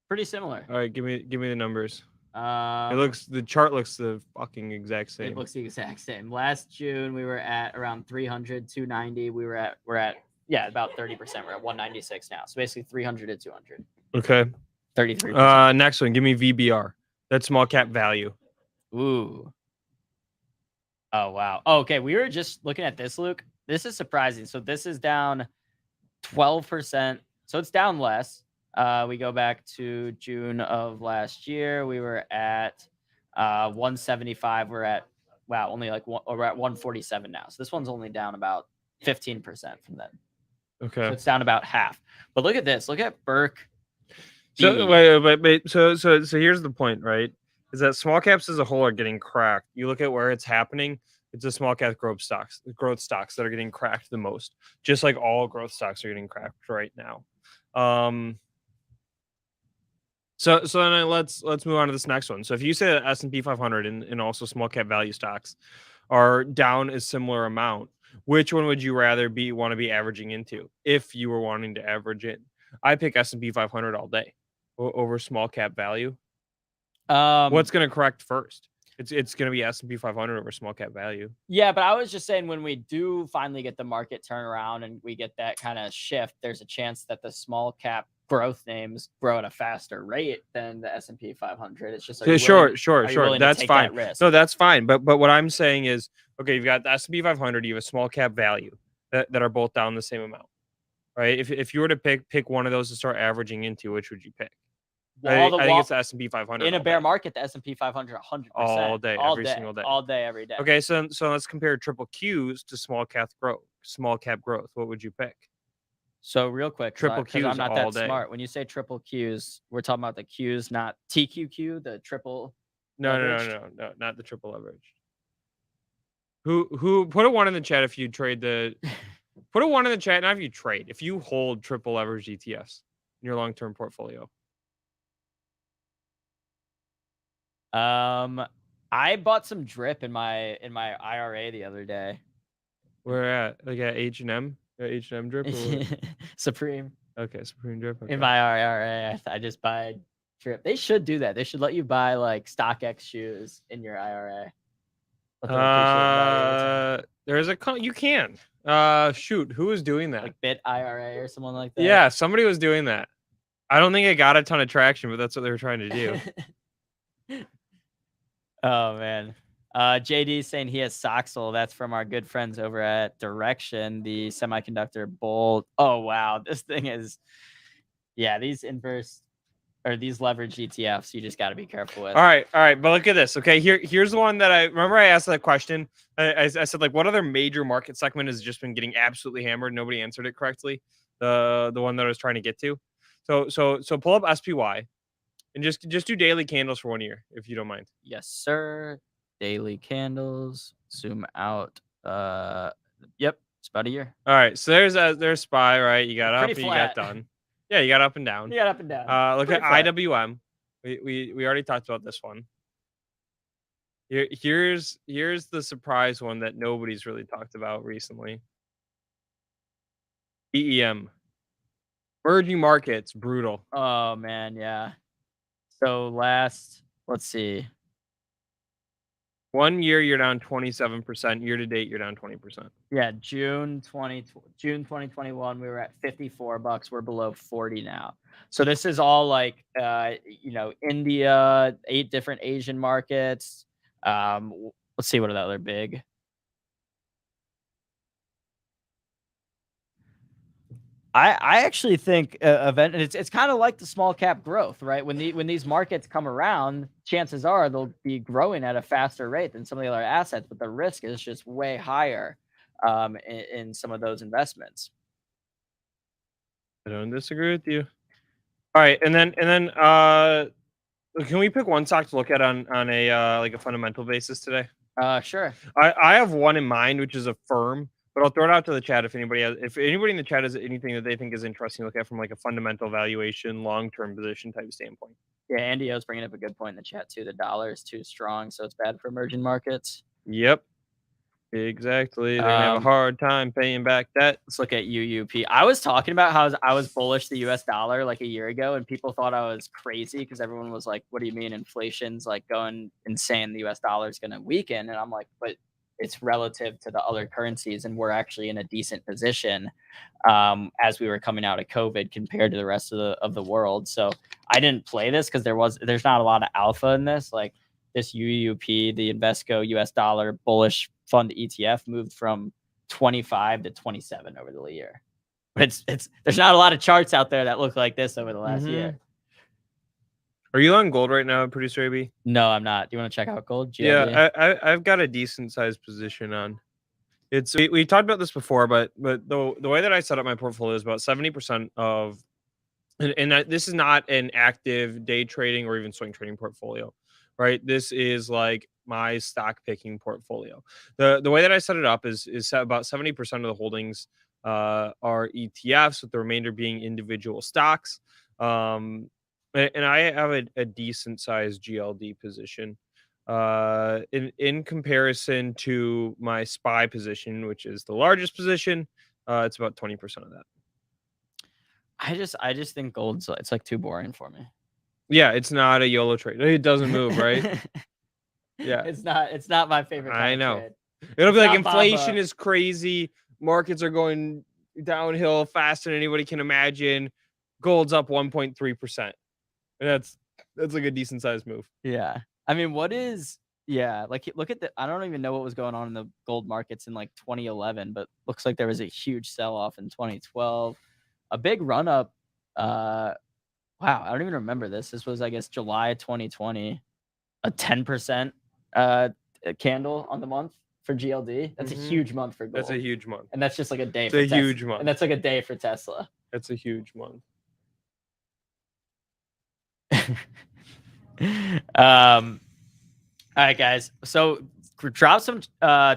Pretty similar. All right, give me the numbers. The chart looks the fucking exact same. It looks the exact same. Last June we were at around 300, 290. We're at about 30%. We're at 196 now. So basically 300 to 200. Okay. 33%. Next one, give me VBR. That's small cap value. Ooh. Oh wow. Oh, okay, we were just looking at this, Luke. This is surprising. So this is down 12%. So it's down less. We go back to June of last year. We were at 175. We're at we're at 147 now. So this one's only down about 15% from then. Okay. So it's down about half. But look at this. Look at Burke. So wait. So here's the point, right? Is that small caps as a whole are getting cracked. You look at where it's happening. It's the small cap growth stocks that are getting cracked the most. Just like all growth stocks are getting cracked right now. So then let's move on to this next one. So if you say that S&P 500 and also small cap value stocks are down a similar amount, which one would you rather want to be averaging into if you were wanting to average in? I pick S&P 500 all day over small cap value. What's going to correct first? It's going to be S&P 500 over small cap value. Yeah, but I was just saying when we do finally get the market turn around and we get that kind of shift, there's a chance that the small cap growth names grow at a faster rate than the S&P 500. It's just Sure. That's fine. that risk? No, that's fine. But what I'm saying is, okay, you've got the S&P 500, you have a small cap value that are both down the same amount, right? If you were to pick one of those to start averaging into, which would you pick? I think it's the S&P 500. In a bear market, the S&P 500, 100%. All day, every single day. All day, every day. Okay, so let's compare triple Qs to small cap growth. What would you pick? So real quick, triple Qs I'm not all that day. smart. When you say triple Qs, we're talking about the Qs, not TQQ, the triple. No, not the triple leverage. Who put a 1 in the chat if you trade the put a 1 in the chat, not if you trade, if you hold triple leverage ETFs in your long-term portfolio. I bought some drip in my IRA the other day. Where at? Like at H&M? H&M drip? Or Supreme. Okay, Supreme drip. Okay. In my IRA, I just buy drip. They should do that. They should let you buy like StockX shoes in your IRA. There's you can. Shoot, who was doing that? Like Bit IRA or someone like that. Yeah, somebody was doing that. I don't think it got a ton of traction, but that's what they were trying to do. Oh man. JD saying he has Soxel. That's from our good friends over at Direction, the semiconductor bull. Oh wow, this thing is, yeah, these inverse or these leverage ETFs, you just got to be careful with. All right, but look at this. Okay, here's the one that I remember. I asked that question. I said, like, what other major market segment has just been getting absolutely hammered? Nobody answered it correctly. The one that I was trying to get to. So pull up SPY. And just do daily candles for 1 year, if you don't mind. Yes, sir. Daily candles. Zoom out. Yep, it's about a year. All right, so there's SPY, right? You got up and you got done. Yeah, you got up and down. You got up and down. Look at IWM. We already talked about this one. Here's the surprise one that nobody's really talked about recently. EEM. Emerging markets, brutal. Oh man, yeah. So let's see. 1 year, you're down 27%. Year to date, you're down 20%. Yeah, June 2021, we were at $54. We're below 40 now. So this is all like, India, 8 different Asian markets. Let's see, what are the other big? I actually think it's kind of like the small cap growth, right? When these markets come around, chances are they'll be growing at a faster rate than some of the other assets, but the risk is just way higher in some of those investments. I don't disagree with you. All right, and then can we pick one stock to look at on a like a fundamental basis today? Sure. I have one in mind, which is Affirm. But I'll throw it out to the chat if anybody in the chat has anything that they think is interesting to look at from like a fundamental valuation, long-term position type standpoint. Yeah, Andy O's bringing up a good point in the chat too. The dollar is too strong, so it's bad for emerging markets. Yep, exactly. They're gonna have a hard time paying back debt. Let's look at UUP. I was talking about how I was bullish the US dollar like a year ago, and people thought I was crazy because everyone was like, "What do you mean inflation's like going insane? The US dollar is going to weaken?" And I'm like, "But it's relative to the other currencies, and we're actually in a decent position as we were coming out of COVID compared to the rest of the world." So I didn't play this because there's not a lot of alpha in this. Like this UUP, the Invesco US dollar bullish fund ETF moved from 25 to 27 over the year. But there's not a lot of charts out there that look like this over the last year. Are you on gold right now, producer AB? No, I'm not. Do you want to check out gold? GLD? Yeah, I've got a decent sized position on. We talked about this before, but the way that I set up my portfolio is about 70% of, and this is not an active day trading or even swing trading portfolio, right? This is like my stock picking portfolio. The way that I set it up is about 70% of the holdings are ETFs, with the remainder being individual stocks. And I have a decent sized GLD position in comparison to my SPY position, which is the largest position. It's about 20% of that. I just think gold's it's like too boring for me. Yeah, it's not a YOLO trade. It doesn't move, right? Yeah. It's not my favorite kind I of know. trade. It'll be It's like not inflation Baba. is crazy. Markets are going downhill faster than anybody can imagine. Gold's up 1.3%. And that's like a decent sized move. Yeah. I mean, like look at I don't even know what was going on in the gold markets in like 2011, but looks like there was a huge sell off in 2012. A big run up. Wow, I don't even remember this. This was, I guess, July 2020. A 10% candle on the month for GLD. That's a huge month for gold. That's a huge month. And that's just like a day It's a huge month. And that's like a day for Tesla. That's a huge month. All right, guys. So drop some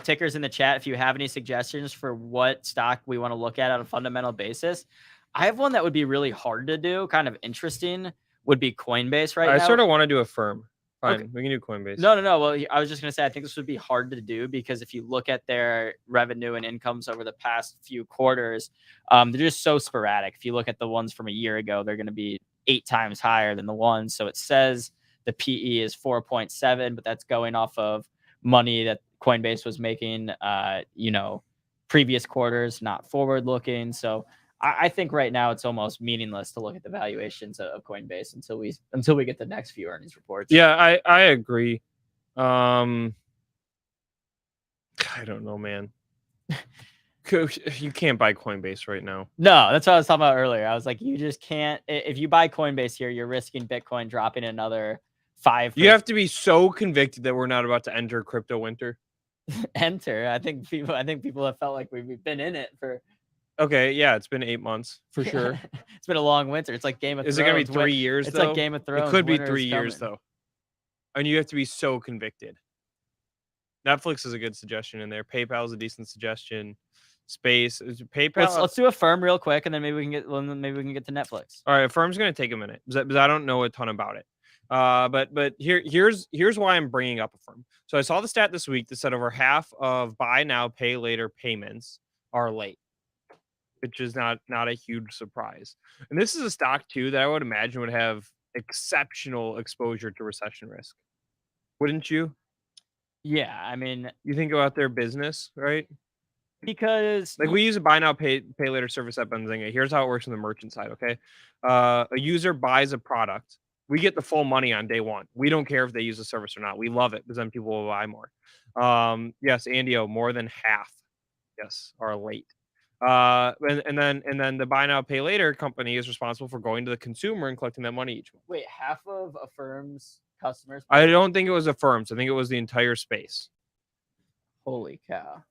tickers in the chat if you have any suggestions for what stock we want to look at on a fundamental basis. I have one that would be really hard to do, kind of interesting, would be Coinbase now. I sort of want to do Affirm. Fine, Okay. we can do Coinbase. No. Well, I was just going to say, I think this would be hard to do because if you look at their revenue and incomes over the past few quarters, they're just so sporadic. If you look at the ones from a year ago, they're going to be 8 times higher than the ones. So it says the PE is 4.7, but that's going off of money that Coinbase was making, previous quarters, not forward looking. So I think right now it's almost meaningless to look at the valuations of Coinbase until we get the next few earnings reports. Yeah, I agree. I don't know, man. You can't buy Coinbase right now. No, that's what I was talking about earlier. I was like, you just can't. If you buy Coinbase here, you're risking Bitcoin dropping another 5%. You have to be so convicted that we're not about to enter crypto winter. Enter. I think people have felt like we've been in it for. Okay, yeah, it's been 8 months for sure. It's been a long winter. It's like Game of Thrones. Is it gonna be 3 years? It's though? like Game of Thrones. It could be Winter 3 years coming. though, and you have to be so convicted. Netflix is a good suggestion in there. PayPal is a decent suggestion. Space PayPal. Let's do Affirm real quick, and then maybe we can get to Netflix. All right, Affirm's gonna take a minute because I don't know a ton about it. But here's why I'm bringing up Affirm. So I saw the stat this week that said over half of buy now, pay later payments are late, which is not a huge surprise. And this is a stock too that I would imagine would have exceptional exposure to recession risk. Wouldn't you? Yeah, I mean, you think about their business, right? Because like we use a buy now, pay later service at Benzinga. Here's how it works on the merchant side. Okay, a user buys a product. We get the full money on day one. We don't care if they use the service or not. We love it because then people will buy more. Yes, Andio, more than half, yes, are late. And then the buy now, pay later company is responsible for going to the consumer and collecting that money each month. Wait, half of Affirm's customers? I don't think it was Affirm's. I think it was the entire space. Holy cow.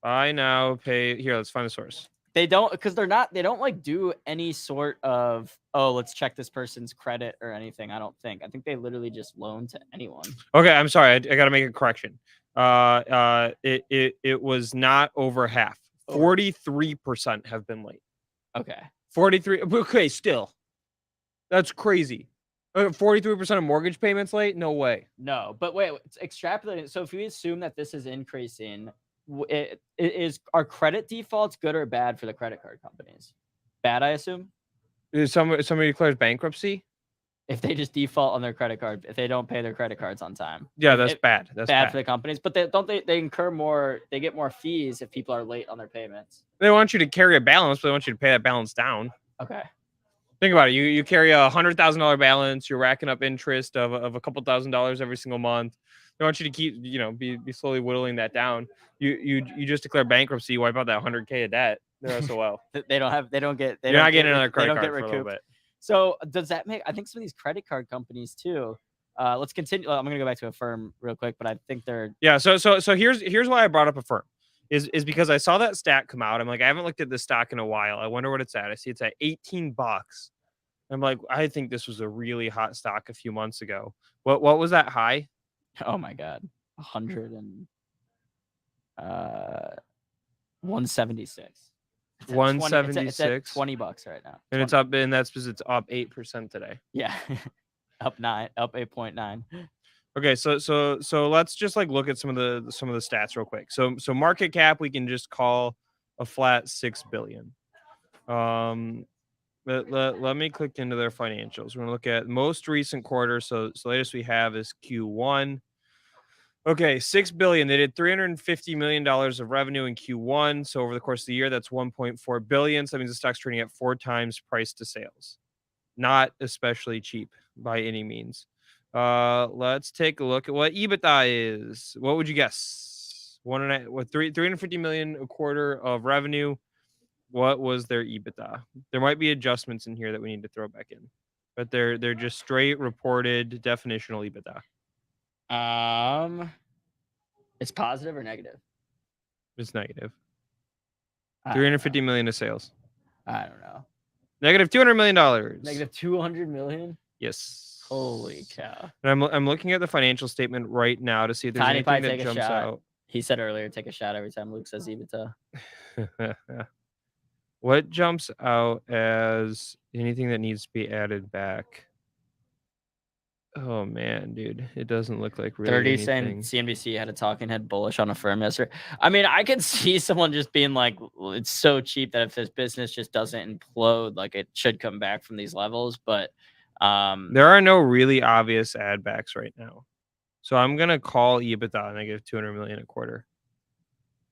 Buy now, pay. Here, let's find the source. They don't, because they don't like do any sort of, let's check this person's credit or anything. I think they literally just loan to anyone. Okay, I'm sorry. I got to make a correction. It was not over half. 43% have been late. Okay. 43. Okay, still. That's crazy. 43% of mortgage payments late? No way. No, but wait, extrapolating. So if we assume that this is increasing, are credit defaults good or bad for the credit card companies? Bad, I assume. If somebody declares bankruptcy, if they just default on their credit card, if they don't pay their credit cards on time. Yeah, that's bad. That's bad for the companies. But they incur more. They get more fees if people are late on their payments. They want you to carry a balance, but they want you to pay that balance down. Okay. Think about it. You carry $100,000 balance. You're racking up interest of a couple $1,000s every single month. They want you to keep, be slowly whittling that down. You just declare bankruptcy, wipe out that $100K of debt. They're SOL. You're not getting another credit card for a little bit. So does that make? I think some of these credit card companies too. Let's continue. I'm gonna go back to Affirm real quick, but I think they're So here's why I brought up Affirm. Is because I saw that stat come out. I'm like, I haven't looked at this stock in a while. I wonder what it's at. I see it's at $18. I'm like, I think this was a really hot stock a few months ago. What was that high? Oh my god, 176. 176. It's at $20 right now. And it's up, and that's because it's up 8% today. Yeah, up 8.9. Okay, so let's just look at some of the stats real quick. So market cap we can just call a flat 6 billion. Let me click into their financials. We're gonna look at most recent quarter. So latest we have is Q1. Okay, $6 billion. They did $350 million of revenue in Q1. So over the course of the year, that's $1.4 billion. So that means the stock's trading at 4 times price to sales. Not especially cheap by any means. Let's take a look at what EBITDA is. What would you guess? 350 million a quarter of revenue. What was their EBITDA? There might be adjustments in here that we need to throw back in, but they're just straight reported definitional EBITDA. It's positive or negative? It's negative. 350 million of sales. I don't know. Negative $200 million. Negative 200 million. Yes. Holy cow! And I'm looking at the financial statement right now to see if there's anything that jumps out. He said earlier, take a shot every time Luke says EBITDA. What jumps out as anything that needs to be added back? Oh man, dude, it doesn't look like really 30 anything. saying CNBC had a talking head bullish on Affirm yesterday. I mean, I could see someone just being like, it's so cheap that if this business just doesn't implode, like it should come back from these levels. But there are no really obvious add backs right now. So I'm gonna call EBITDA negative 200 million a quarter,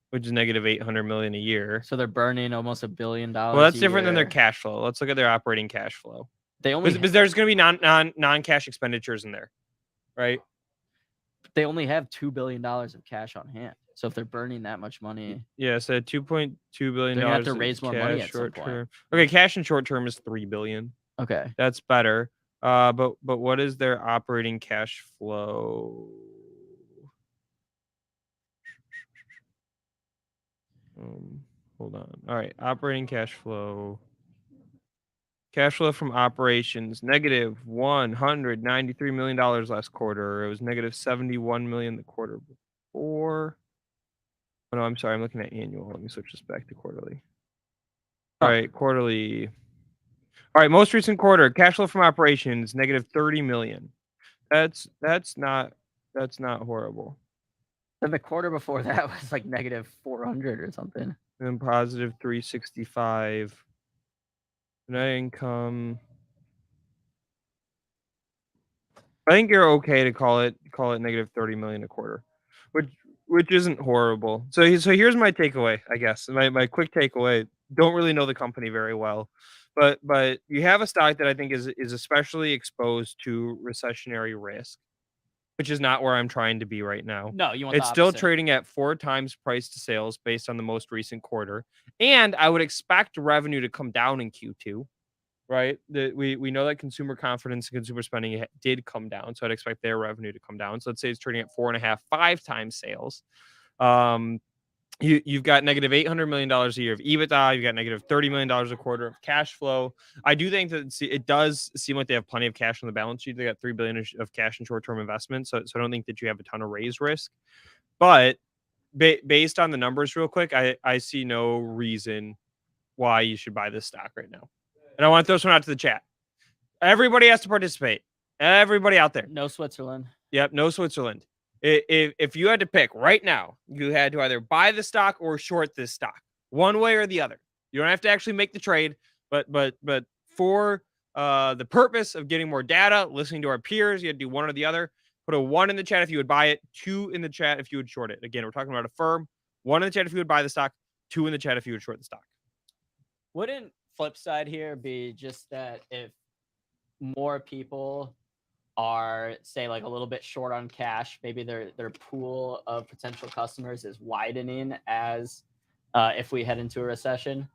which is negative 800 million a year. So they're burning almost $1 billion. Well, that's different than their cash flow. Let's look at their operating cash flow. They only because there's going to be non-cash expenditures in there, right? They only have $2 billion of cash on hand. So if they're burning that much money, yeah, so $2.2 billion. They're gonna have to raise more money at short some point. term. Okay, cash in short term is $3 billion. Okay, that's better. But what is their operating cash flow? Hold on. All right, operating cash flow. Cash flow from operations, negative $193 million last quarter. It was negative 71 million the quarter before. Oh, no, I'm sorry. I'm looking at annual. Let me switch this back to quarterly. All right, quarterly. All right, most recent quarter, cash flow from operations, negative 30 million. That's not horrible. Then the quarter before that was like negative 400 or something. And positive 365. Net income. I think you're okay to call it negative 30 million a quarter, which isn't horrible. So here's my takeaway, I guess. My quick takeaway. Don't really know the company very well, but you have a stock that I think is especially exposed to recessionary risk, which is not where I'm trying to be right now. No, you want it's still trading at 4 times price to sales based on the most recent quarter, and I would expect revenue to come down in Q2. Right, we know that consumer confidence and consumer spending did come down, so I'd expect their revenue to come down. So let's say it's trading at 4.5, 5 times sales. You've got negative $800 million a year of EBITDA. You've got negative $30 million a quarter of cash flow. I do think that it does seem like they have plenty of cash on the balance sheet. They got $3 billion of cash in short-term investments, so I don't think that you have a ton of raise risk. But based on the numbers, real quick, I see no reason why you should buy this stock right now. And I want to throw someone out to the chat. Everybody has to participate. Everybody out there. No Switzerland. Yep, no Switzerland. If you had to pick right now, you had to either buy the stock or short this stock, one way or the other. You don't have to actually make the trade, but for the purpose of getting more data, listening to our peers, you had to do one or the other. Put a 1 in the chat if you would buy it, 2 in the chat if you would short it. Again, we're talking about Affirm. 1 in the chat if you would buy the stock, 2 in the chat if you would short the stock. Wouldn't flip side here be just that if more people are, say, like a little bit short on cash, maybe their pool of potential customers is widening as if we head into a recession,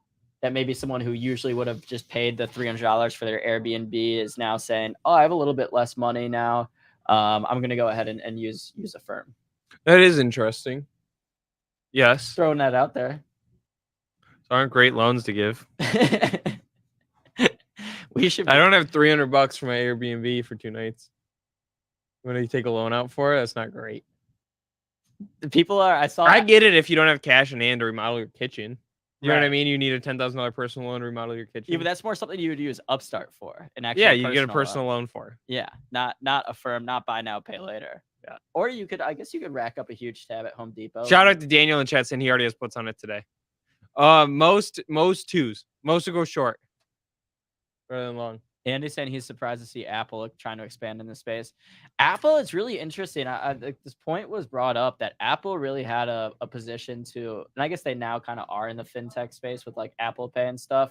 that maybe someone who usually would have just paid the $300 for their Airbnb is now saying, oh, I have a little bit less money now. I'm going to go ahead and use Affirm. That is interesting. Yes. Throwing that out there. Aren't great loans to give. We should. I don't have $300 for my Airbnb for 2 nights. When you take a loan out for it, that's not great. The people are. I get it if you don't have cash in hand to remodel your kitchen. You know what I mean? You need a $10,000 personal loan to remodel your kitchen. Yeah, but that's more something you would use Upstart for. You get a personal loan for. Yeah, not Affirm, not buy now, pay later. Yeah. Or I guess you could rack up a huge tab at Home Depot. Shout out to Daniel in chat saying he already has puts on it today. Most twos. Most will go short rather than long. Andy's saying he's surprised to see Apple trying to expand in the space. Apple is really interesting. This point was brought up that Apple really had a position to, and I guess they now kind of are in the fintech space with like Apple Pay and stuff,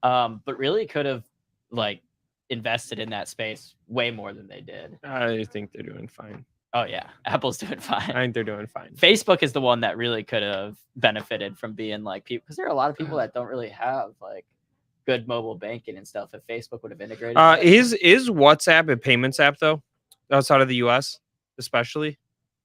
but really could have like invested in that space way more than they did. I think they're doing fine. Oh yeah, Apple's doing fine. I think they're doing fine. Facebook is the one that really could have benefited from being like people, because there are a lot of people that don't really have like good mobile banking and stuff. If Facebook would have integrated, is WhatsApp a payments app though, outside of the US, especially?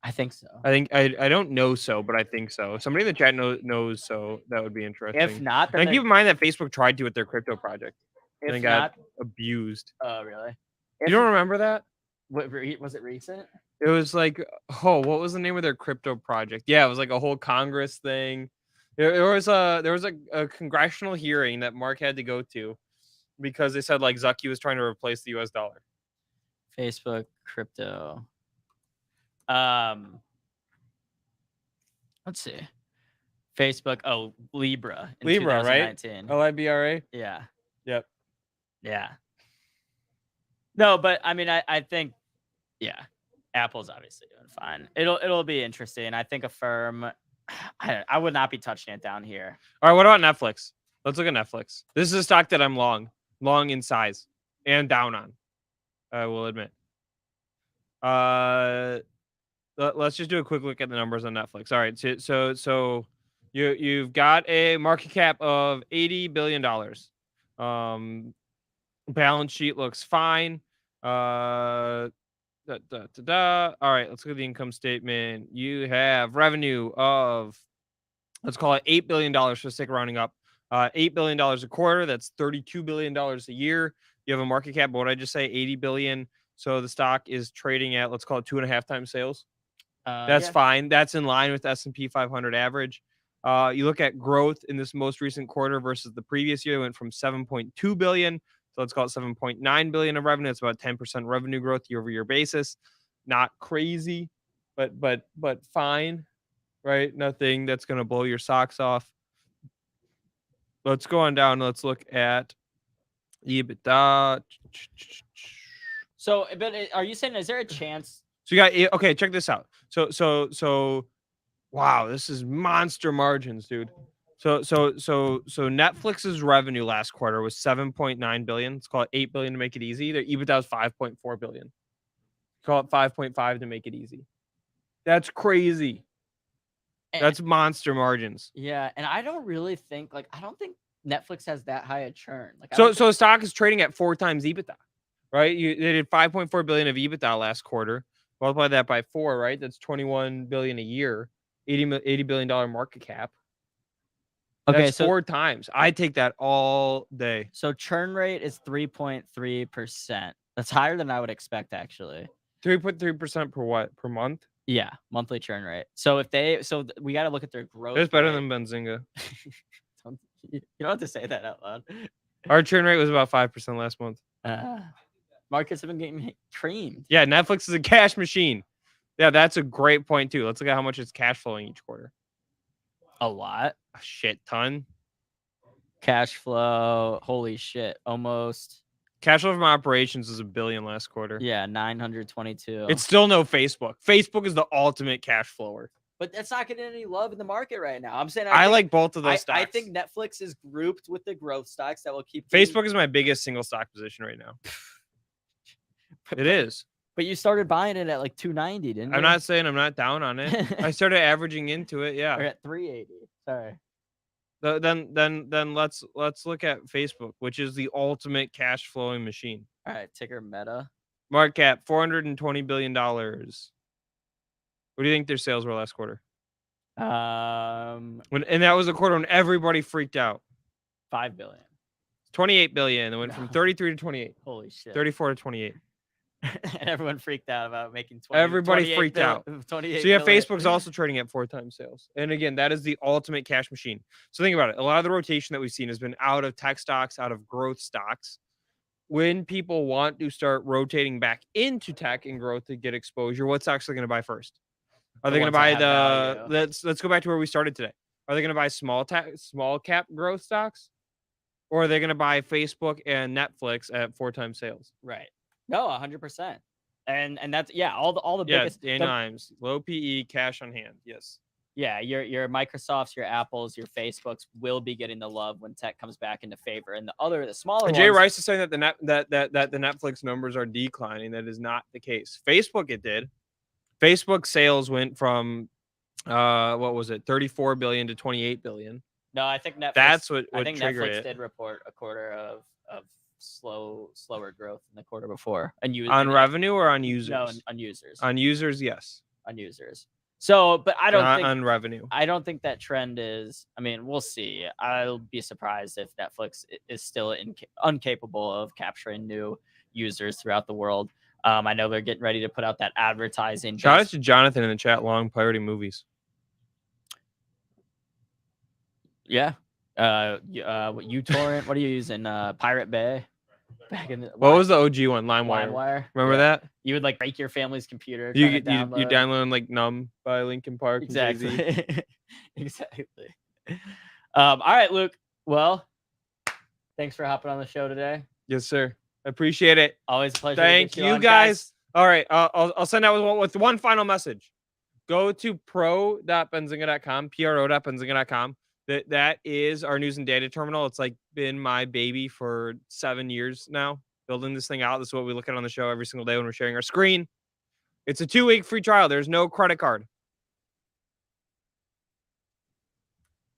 I think so. I don't know so, but I think so. If somebody in the chat knows so, that would be interesting. If not, then and keep in mind that Facebook tried to with their crypto project and got abused. Oh, really? You don't remember that? What was it recent? It was like, what was the name of their crypto project? Yeah, it was like a whole Congress thing. There was a congressional hearing that Mark had to go to because they said like Zucky was trying to replace the US dollar. Facebook crypto. Let's see. Facebook. Oh, Libra. Libra, right? LIBRA. Yeah. Yep. Yeah. No, but I mean, I think, yeah, Apple's obviously doing fine. It'll be interesting. I think Affirm. I would not be touching it down here. All right, what about Netflix? Let's look at Netflix. This is a stock that I'm long in size and down on. I will admit. Let's just do a quick look at the numbers on Netflix. All right, so you've got a market cap of $80 billion. Balance sheet looks fine. All right, let's look at the income statement. You have revenue of, let's call it $8 billion for the sake of rounding up. $8 billion a quarter. That's $32 billion a year. You have a market cap, what did I just say? 80 billion. So the stock is trading at, let's call it 2.5 times sales. That's fine. That's in line with S&P 500 average. You look at growth in this most recent quarter versus the previous year. It went from 7.2 billion. So let's call it 7.9 billion of revenue. It's about 10% revenue growth year-over-year basis. Not crazy, but fine, right? Nothing that's going to blow your socks off. Let's go on down. Let's look at EBITDA. So, but are you saying, is there a chance? So you got, okay, check this out. So wow, this is monster margins, dude. So Netflix's revenue last quarter was 7.9 billion. Let's call it 8 billion to make it easy. Their EBITDA was 5.4 billion. Call it 5.5 to make it easy. That's crazy. That's monster margins. Yeah, and I don't really think I don't think Netflix has that high a churn. So stock is trading at 4 times EBITDA, right? They did 5.4 billion of EBITDA last quarter. Multiply that by 4, right? That's 21 billion a year. $80 billion market cap. Okay, that's 4 times. I take that all day. So churn rate is 3.3%. That's higher than I would expect, actually. 3.3% per what? Per month? Yeah, monthly churn rate. So we got to look at their growth. It's better than Benzinga. You don't have to say that out loud. Our churn rate was about 5% last month. Markets have been getting creamed. Yeah, Netflix is a cash machine. Yeah, that's a great point too. Let's look at how much it's cash flowing each quarter. A lot. A shit ton. Cash flow. Holy shit. Almost. Cash flow from operations is $1 billion last quarter. Yeah, 922. It's still no Facebook. Facebook is the ultimate cash flower. But that's not getting any love in the market right now. I'm saying I like both of those stocks. I think Netflix is grouped with the growth stocks that will keep. Facebook is my biggest single stock position right now. It is. But you started buying it at like 290, didn't you? I'm not saying I'm not down on it. I started averaging into it. Yeah. Or at 380. Sorry. Then let's look at Facebook, which is the ultimate cash flowing machine. All right, ticker Meta. Market cap $420 billion. What do you think their sales were last quarter? And that was a quarter when everybody freaked out. 5 billion. 28 billion. It went from 33 to 28. Holy shit. 34 to 28. And everyone freaked out about making 20. Everybody freaked out. 28 so yeah, Facebook's also trading at 4 times sales. And again, that is the ultimate cash machine. So think about it. A lot of the rotation that we've seen has been out of tech stocks, out of growth stocks. When people want to start rotating back into tech and growth to get exposure, what stocks are they going to buy first? Are they going to buy let's go back to where we started today. Are they going to buy small cap growth stocks? or are they going to buy Facebook and Netflix at 4 times sales? Right. No, 100%. And that's all the biggest times, low PE, cash on hand. Yes. Yeah, your Microsofts, your Apples, your Facebooks will be getting the love when tech comes back into favor. And the smaller Jay ones, Rice is saying that the Netflix numbers are declining. That is not the case. Facebook, it did. Facebook sales went from what was it, 34 billion to 28 billion. No, I think Netflix. That's what I think triggered Netflix it. did report a quarter of slower growth than the quarter before. On revenue or on users? No, on users. On users, yes. On users. So, but I don't think on revenue. I don't think that trend is. I mean, we'll see. I'll be surprised if Netflix is still incapable of capturing new users throughout the world. I know they're getting ready to put out that advertising. Shout out to Jonathan in the chat. Long priority movies. Yeah. uTorrent. What are you using? Pirate Bay. Back in what was the OG one? LimeWire. Remember that? You would like break your family's computer. You download like Numb by Linkin Park. Exactly. Exactly. All right, Luke. Well, thanks for hopping on the show today. Yes, sir. Appreciate it. Always a pleasure. Thank you guys. All right. I'll send out with one final message. Go to pro.benzinga.com, pro.benzinga.com. That is our news and data terminal. It's like been my baby for 7 years now, building this thing out. This is what we look at on the show every single day when we're sharing our screen. It's a 2-week free trial. There's no credit card.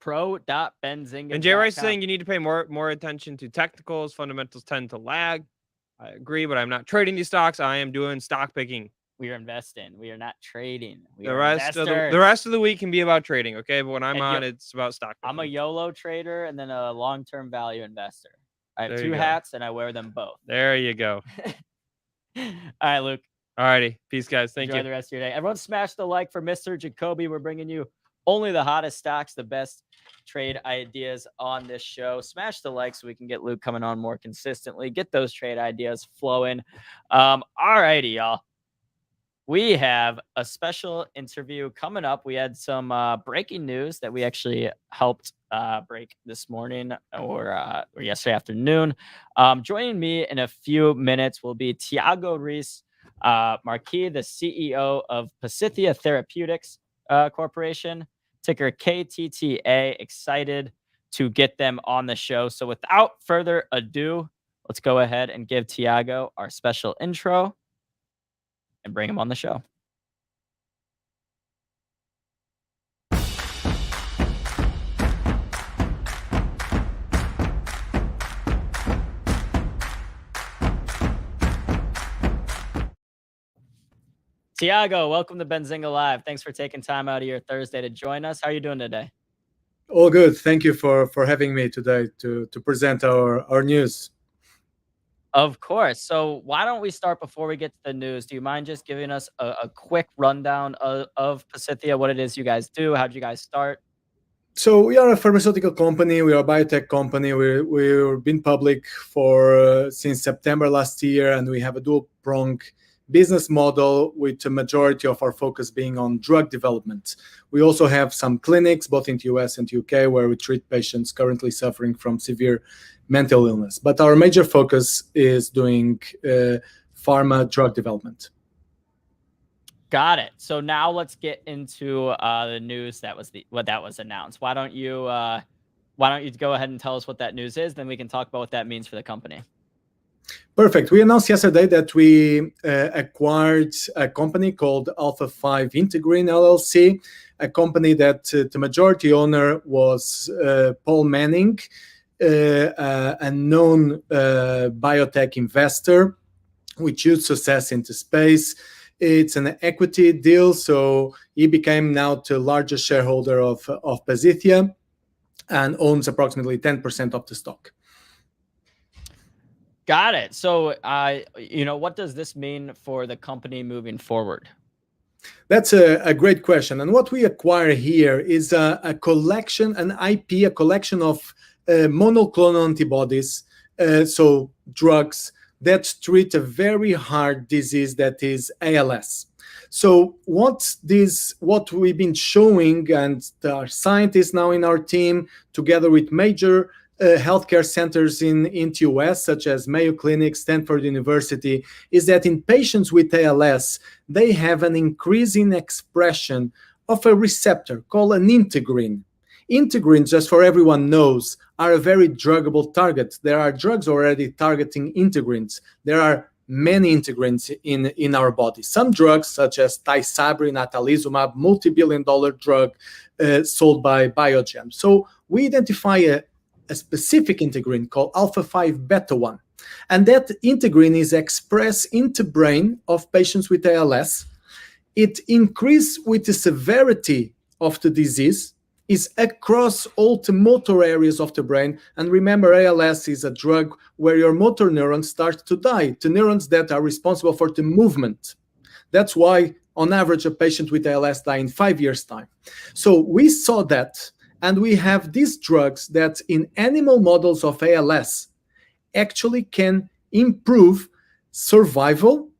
Pro.benzinga.com. And Jay Rice is saying you need to pay more attention to technicals. Fundamentals tend to lag. I agree, but I'm not trading these stocks. I am doing stock picking. We are investing. We are not trading. The rest of the week can be about trading, okay? But when I'm on, it's about stock picking. I'm a YOLO trader and then a long-term value investor. I have 2 hats and I wear them both. There you go. All right, Luke. All righty. Peace, guys. Thank you. Enjoy the rest of your day. Everyone smash the like for Mr. Jacoby. We're bringing you only the hottest stocks, the best trade ideas on this show. Smash the like so we can get Luke coming on more consistently. Get those trade ideas flowing. All righty, y'all. We have a special interview coming up. We had some breaking news that we actually helped break this morning or yesterday afternoon. Joining me in a few minutes will be Tiago Reis, Marques, the CEO of Pasithea Therapeutics Corporation, ticker KTTA. Excited to get them on the show. So without further ado, let's go ahead and give Tiago our special intro and bring him on the show. Tiago, welcome to Benzinga Live. Thanks for taking time out of your Thursday to join us. How are you doing today? All good. Thank you for having me today to present our news. Of course. So why don't we start before we get to the news? Do you mind just giving us a quick rundown of Pasithea, what it is you guys do? How did you guys start? So we are a pharmaceutical company. We are a biotech company. We've been public since September last year, and we have a dual-pronged business model with the majority of our focus being on drug development. We also have some clinics, both in the US and UK, where we treat patients currently suffering from severe mental illness. But our major focus is doing pharma drug development. Got it. So now let's get into the news that was announced. Why don't you go ahead and tell us what that news is? Then we can talk about what that means for the company. Perfect. We announced yesterday that we acquired a company called Alpha 5 Integrin LLC, a company that the majority owner was Paul Manning, a known biotech investor with huge success in the space. It's an equity deal, so he became now the largest shareholder of Pasithea and owns approximately 10% of the stock. Got it. So, what does this mean for the company moving forward? That's a great question. And what we acquire here is a collection, an IP, a collection of monoclonal antibodies, so drugs that treat a very hard disease that is ALS. So what we've been showing, and our scientists now in our team, together with major healthcare centers in the US, such as Mayo Clinic, Stanford University, is that in patients with ALS, they have an increase in expression of a receptor called an integrin. Integrins, just for everyone knows, are a very druggable target. There are drugs already targeting integrins. There are many integrins in our body. Some drugs, such as tisabri, natalizumab, multi-billion-dollar drug sold by Biogen. So we identify a specific integrin called alpha-5 beta-1. And that integrin is expressed into brain of patients with ALS. It increases with the severity of the disease, is across all the motor areas of the brain. And remember, ALS is a drug where your motor neurons start to die, the neurons that are responsible for the movement. That's why, on average, a patient with ALS dies in 5 years' time. So we saw that, and we have these drugs that in animal models of ALS actually can improve survival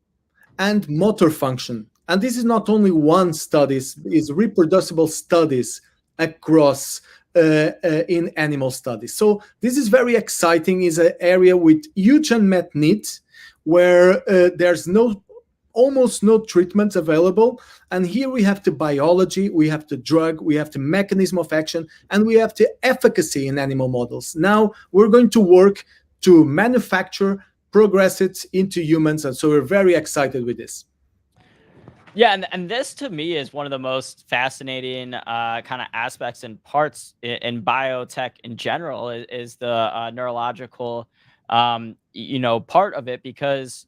and motor function. And this is not only one study, it's reproducible studies across in animal studies. So this is very exciting. It's an area with huge unmet need where there's almost no treatments available. And here we have the biology, we have the drug, we have the mechanism of action, and we have the efficacy in animal models. Now we're going to work to manufacture, progress it into humans. And so we're very excited with this. Yeah, and this to me is one of the most fascinating kind of aspects and parts in biotech in general is the neurological, part of it, because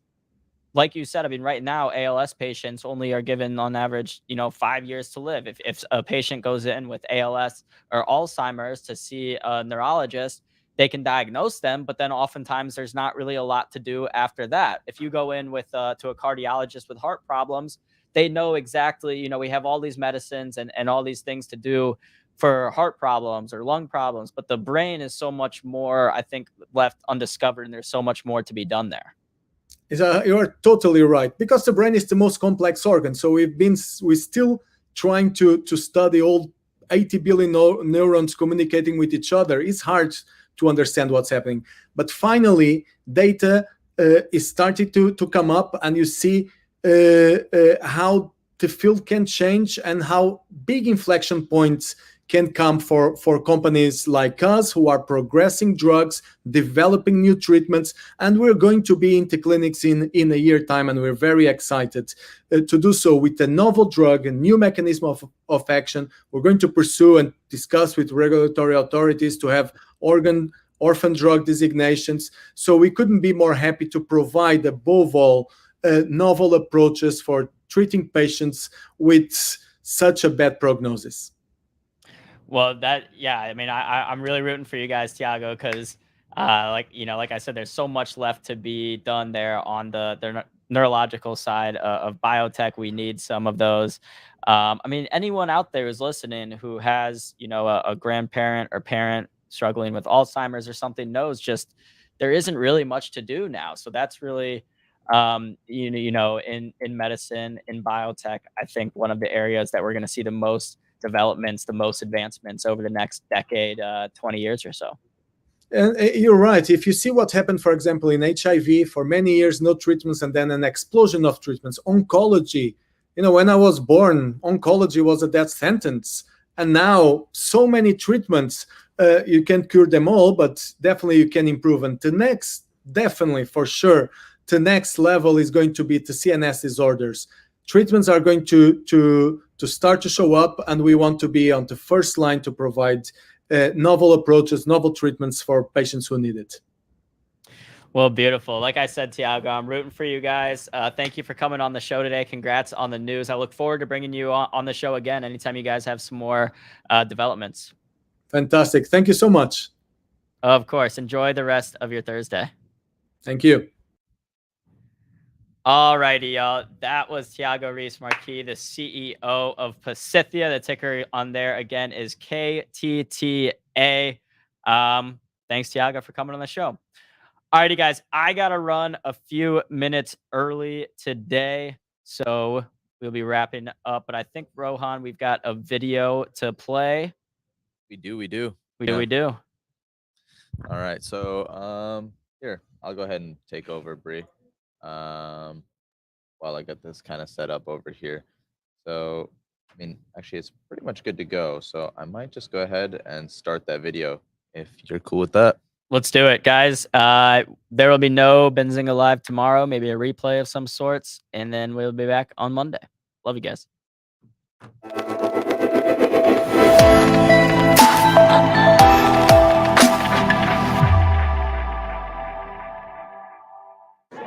like you said, I mean, right now, ALS patients only are given on average, 5 years to live. If a patient goes in with ALS or Alzheimer's to see a neurologist, they can diagnose them, but then oftentimes there's not really a lot to do after that. If you go in with to a cardiologist with heart problems, they know exactly, we have all these medicines and all these things to do for heart problems or lung problems, but the brain is so much more, I think, left undiscovered, and there's so much more to be done there. You're totally right, because the brain is the most complex organ. So we're still trying to study all 80 billion neurons communicating with each other. It's hard to understand what's happening, but finally data is starting to come up, and you see how the field can change and how big inflection points can come for companies like us who are progressing drugs, developing new treatments, and we're going to be into clinics in a year time, and we're very excited to do so with a novel drug, a new mechanism of action. We're going to pursue and discuss with regulatory authorities to have orphan drug designations. So we couldn't be more happy to provide, above all, novel approaches for treating patients with such a bad prognosis. Well, I mean, I'm really rooting for you guys, Tiago, because like I said, there's so much left to be done there on the neurological side of biotech. We need some of those. I mean, anyone out there who's listening who has, a grandparent or parent struggling with Alzheimer's or something knows just there isn't really much to do now. So that's really, in medicine, in biotech, I think one of the areas that we're going to see the most developments, the most advancements over the next decade, 20 years or so. And you're right. If you see what happened, for example, in HIV, for many years, no treatments, and then an explosion of treatments. Oncology, when I was born, oncology was a death sentence. And now so many treatments, you can't cure them all, but definitely you can improve. And definitely for sure, the next level is going to be the CNS disorders. Treatments are going to start to show up, and we want to be on the first line to provide novel approaches, novel treatments for patients who need it. Well, beautiful. Like I said, Tiago, I'm rooting for you guys. Thank you for coming on the show today. Congrats on the news. I look forward to bringing you on the show again anytime you guys have some more developments. Fantastic. Thank you so much. Of course. Enjoy the rest of your Thursday. Thank you. All righty, y'all. That was Tiago Reis Marques, the CEO of Pasithea. The ticker on there again is KTTA. Thanks, Tiago, for coming on the show. All righty, guys. I got to run a few minutes early today, so we'll be wrapping up. But I think, Rohan, we've got a video to play. We do. All right, so here, I'll go ahead and take over, Bree, while I get this kind of set up over here. So, I mean, actually, it's pretty much good to go. So I might just go ahead and start that video if you're cool with that. Let's do it, guys. There will be no Benzinga live tomorrow, maybe a replay of some sorts, and then we'll be back on Monday. Love you guys.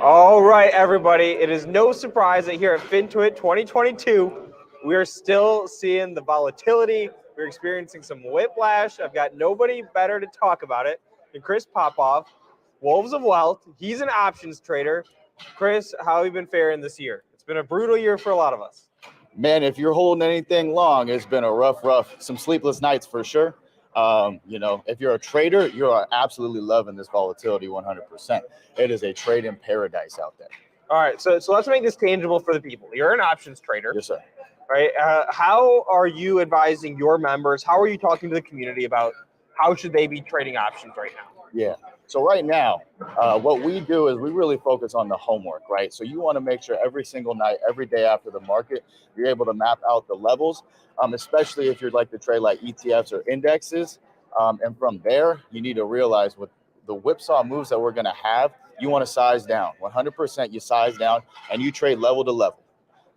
All right, everybody. It is no surprise that here at FinTwit 2022, we are still seeing the volatility. We're experiencing some whiplash. I've got nobody better to talk about it than Chris Popoff, Wolves of Wealth. He's an options trader. Chris, how have you been faring this year? It's been a brutal year for a lot of us. Man, if you're holding anything long, it's been a rough, some sleepless nights for sure. You know, if you're a trader, you are absolutely loving this volatility 100%. It is a trading paradise out there. All right, so let's make this tangible for the people. You're an options trader. Yes, sir. Right? How are you advising your members? How are you talking to the community about how should they be trading options right now? Yeah. So right now, what we do is we really focus on the homework, right? So you want to make sure every single night, every day after the market, you're able to map out the levels, especially if you'd like to trade like ETFs or indexes. And from there, you need to realize with the whipsaw moves that we're going to have, you want to size down. 100% you size down and you trade level to level.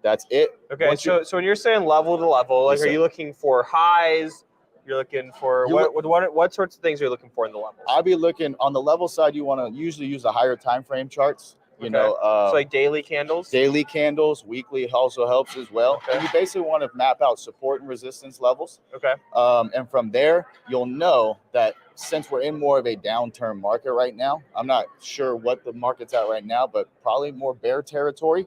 That's it. Okay, so when you're saying level to level, like, Yes, are you looking for highs? You're looking for what sorts of things are you looking for in the levels? I'll be looking on the level side. You want to usually use the higher time frame charts. You know, so like daily candles. Daily candles, weekly also helps as well. Okay. And you basically want to map out support and resistance levels. Okay. And from there, you'll know that since we're in more of a downturn market right now, I'm not sure what the market's at right now, but probably more bear territory.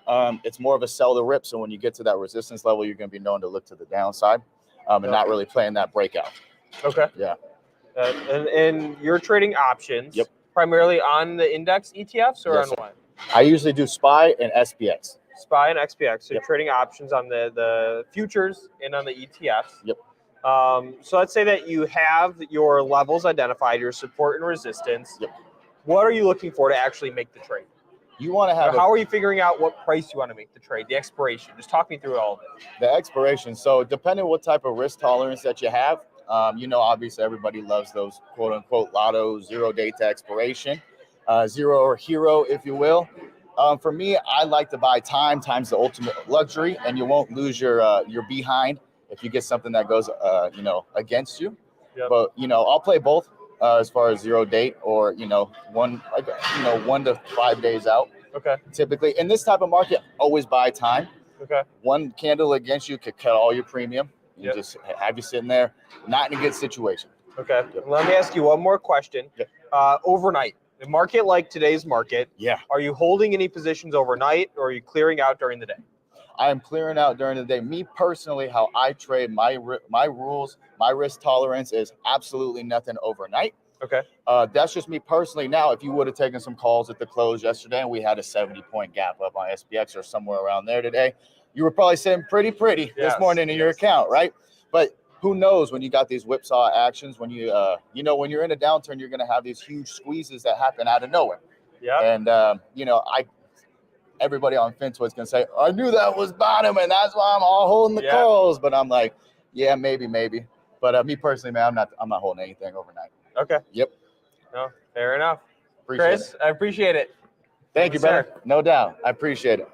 It's more of a sell the rip. So when you get to that resistance level, you're going to be known to look to the downside and not really playing that breakout. Okay. Yeah. And you're trading options. Yep. Primarily on the index ETFs or Yes, on sir. what? I usually do SPY and SPX. SPY and XPX. So Yep. you're trading options on the futures and on the ETFs. Yep. So let's say that you have your levels identified, your support and resistance. Yep. What are you looking for to actually make the trade? You want to have How are you figuring out what price you want to make the trade, the expiration? Just talk me through all of it. the expiration. So depending on what type of risk tolerance that you have, you know, obviously everybody loves those quote unquote lotto 0 day to expiration, zero or hero, if you will. For me, I like to buy time times the ultimate luxury, and you won't lose your behind if you get something that goes, you know, against you. Yep. But you know, I'll play both as far as 0 date or 1 to 5 days out. Okay. Typically, in this type of market, always buy time. Okay. One candle against you could cut all your premium. You Yep. just have you sitting there, not in a good situation. Okay. Let me ask you one more question. Yep. Overnight, a market like today's market, Yeah. are you holding any positions overnight or are you clearing out during the day? I am clearing out during the day. Me personally, how I trade, my rules, my risk tolerance is absolutely nothing overnight. Okay. That's just me personally. Now, if you would have taken some calls at the close yesterday and we had a 70-point gap up on SPX or somewhere around there today, you were probably sitting pretty this Yes, morning in your yes. account, right? But who knows when you got these whipsaw actions, when you, when you're in a downturn, you're going to have these huge squeezes that happen out of nowhere. Yeah. And, everybody on FinTwit's going to say, I knew that was bottom and that's why I'm all holding the Yeah. calls. But I'm like, yeah, maybe. But me personally, man, I'm not holding anything overnight. Okay. Yep. No, fair enough. Appreciate Chris, it. I appreciate it. Thank you, Yes, sir. brother. No doubt. I appreciate it.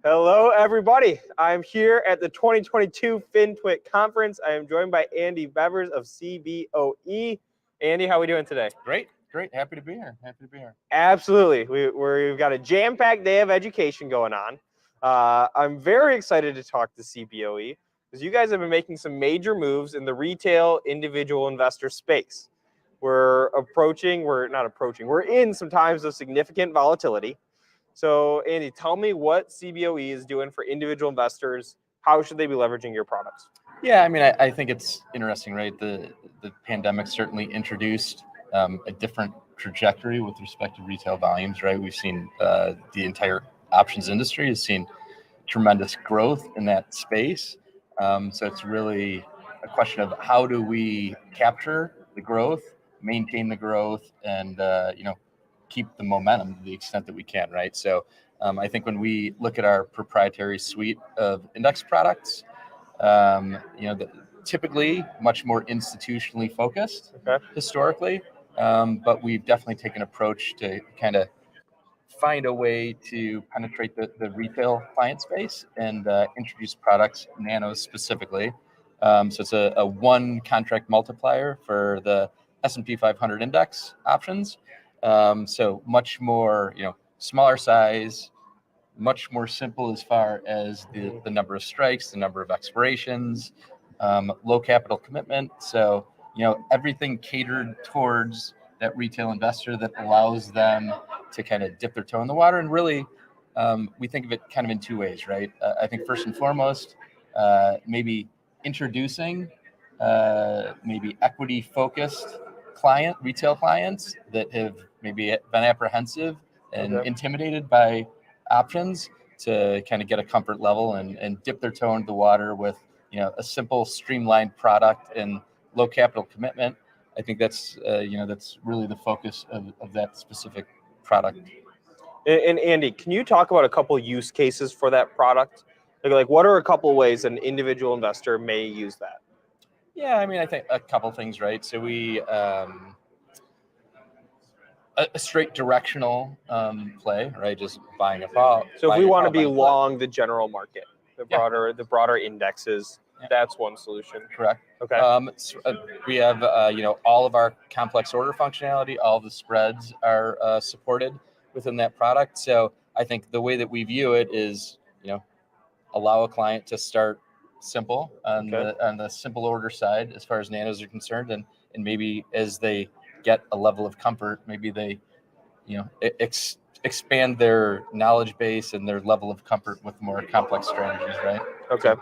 Hello, everybody. I'm here at the 2022 FinTwit Conference. I am joined by Andy Bevers of Cboe. Andy, how are we doing today? Great. Happy to be here. Absolutely. We've got a jam-packed day of education going on. I'm very excited to talk to Cboe because you guys have been making some major moves in the retail individual investor space. We're in some times of significant volatility. So, Andy, tell me what Cboe is doing for individual investors. How should they be leveraging your products? Yeah, I mean, I think it's interesting, right? The pandemic certainly introduced a different trajectory with respect to retail volumes, right? We've seen the entire options industry has seen tremendous growth in that space. So it's really a question of how do we capture the growth, maintain the growth, and keep the momentum to the extent that we can, right? So I think when we look at our proprietary suite of index products, typically much more institutionally focused historically, but we've definitely taken an approach to kind of find a way to penetrate the retail client space and introduce products, nanos specifically. So it's a one contract multiplier for the S&P 500 index options. So much more, smaller size, much more simple as far as the number of strikes, the number of expirations, low capital commitment. So, everything catered towards that retail investor that allows them to kind of dip their toe in the water. And really, we think of it kind of in two ways, right? I think first and foremost, maybe introducing maybe equity focused retail clients that have maybe been apprehensive and intimidated by options to kind of get a comfort level and dip their toe into the water with a simple streamlined product and low capital commitment. I think that's that's really the focus of that specific product. And Andy, can you talk about a couple use cases for that product? Like what are a couple of ways an individual investor may use that? Yeah, I mean, I think a couple things, right? So we a straight directional play, right? Just buying a pop. So if we want to be long the general market, the broader indexes, that's one solution. Correct. Okay. We have all of our complex order functionality, all of the spreads are supported within that product. So I think the way that we view it is, allow a client to start simple on the simple order side as far as nanos are concerned, and maybe as they get a level of comfort, maybe they expand their knowledge base and their level of comfort with more complex strategies, right? Okay.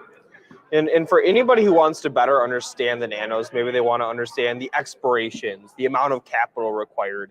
And for anybody who wants to better understand the nanos, maybe they want to understand the expirations, the amount of capital required,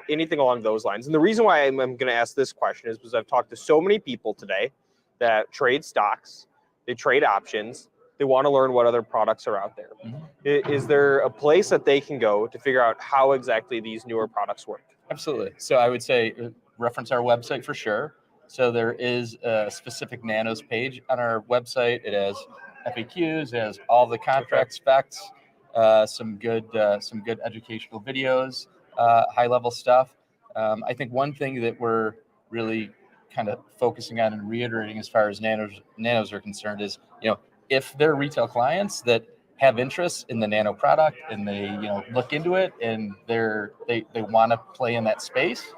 anything along those lines. And the reason why I'm going to ask this question is because I've talked to so many people today that trade stocks, they trade options, they want to learn what other products are out there. Mm-hmm. Is there a place that they can go to figure out how exactly these newer products work? Absolutely. So I would say reference our website for sure. So there is a specific nanos page on our website. It has FAQs, it has all the contract specs, some good educational videos, high level stuff. I think one thing that we're really kind of focusing on and reiterating as far as nanos are concerned is, if they're retail clients that have interest in the nano product and they look into it and they want to play in that space,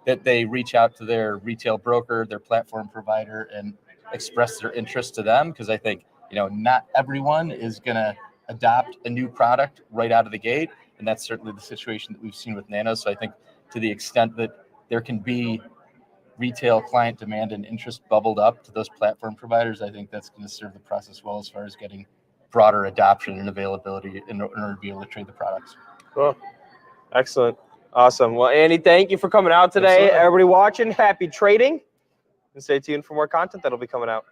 that they reach out to their retail broker, their platform provider, and express their interest to them. Because I think not everyone is going to adopt a new product right out of the gate, and that's certainly the situation that we've seen with nanos. So I think to the extent that there can be retail client demand and interest bubbled up to those platform providers, I think that's going to serve the process well as far as getting broader adoption and availability in order to be able to trade the products. Cool. Excellent. Awesome. Well, Andy, thank you for coming out today. Absolutely. Everybody watching, happy trading. And stay tuned for more content that'll be coming out.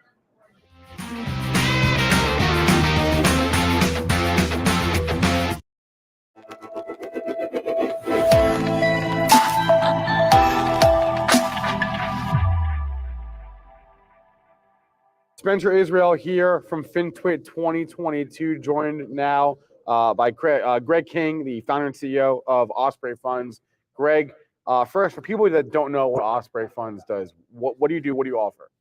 Spencer Israel here from FinTwit 2022, joined now by Greg King, the founder and CEO of Osprey Funds. Greg, first, for people that don't know what Osprey Funds does, what do you do? What do you offer?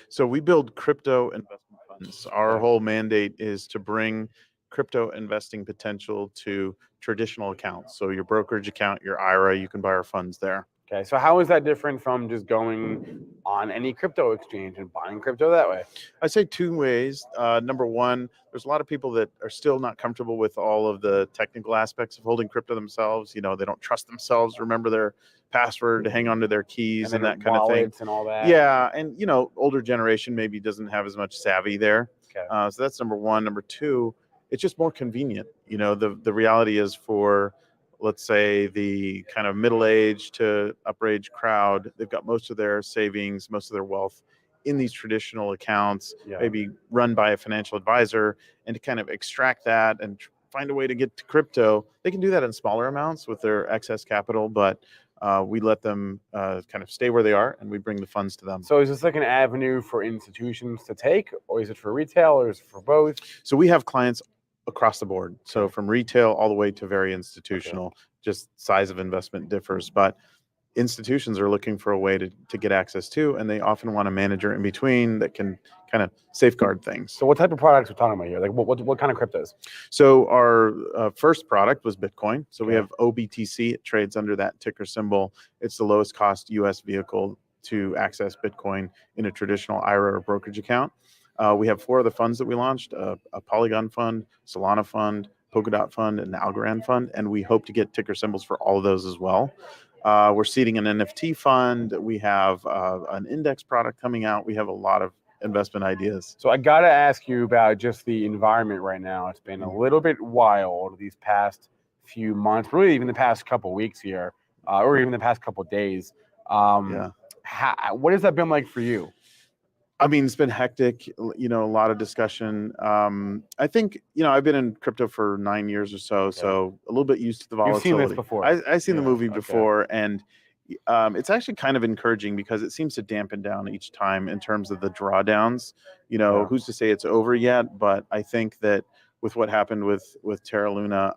So we build crypto investment funds. Our whole mandate is to bring crypto investing potential to traditional accounts. So your brokerage account, your IRA, you can buy our funds there. Okay, so how is that different from just going on any crypto exchange and buying crypto that way? I say two ways. Number one, there's a lot of people that are still not comfortable with all of the technical aspects of holding crypto themselves. They don't trust themselves, remember their password, to hang on to their keys and that kind of thing. And all that. Yeah, and older generation maybe doesn't have as much savvy there. Okay. So that's number one. Number two, it's just more convenient. The reality is for let's say the kind of middle-aged to upper-age crowd, they've got most of their savings, most of their wealth in these traditional accounts, maybe run by a financial advisor, and to kind of extract that and find a way to get to crypto. They can do that in smaller amounts with their excess capital, but we let them kind of stay where they are, and we bring the funds to them. So is this like an avenue for institutions to take, or is it for retail, or is it for both? So we have clients across the board. So from retail all the way to very institutional, just size of investment differs. But institutions are looking for a way to get access to, and they often want a manager in between that can kind of safeguard things. So what type of products are we talking about here? Like what kind of cryptos? So our first product was Bitcoin. So we have OBTC. It trades under that ticker symbol. It's the lowest cost US vehicle to access Bitcoin in a traditional IRA or brokerage account. We have 4 of the funds that we launched, a Polygon fund, Solana fund, Polkadot fund, and the Algorand fund, and we hope to get ticker symbols for all of those as well. We're seeding an NFT fund. We have an index product coming out. We have a lot of investment ideas. So I got to ask you about just the environment right now. It's been a little bit wild these past few months, really even the past couple weeks here, or even the past couple days. What has that been like for you? I mean, it's been hectic, a lot of discussion. I think, I've been in crypto for 9 years or so, so a little bit used to the volatility. You've seen this before. I've seen the movie before, and it's actually kind of encouraging because it seems to dampen down each time in terms of the drawdowns. Who's to say it's over yet? But I think that with what happened with Terra Luna,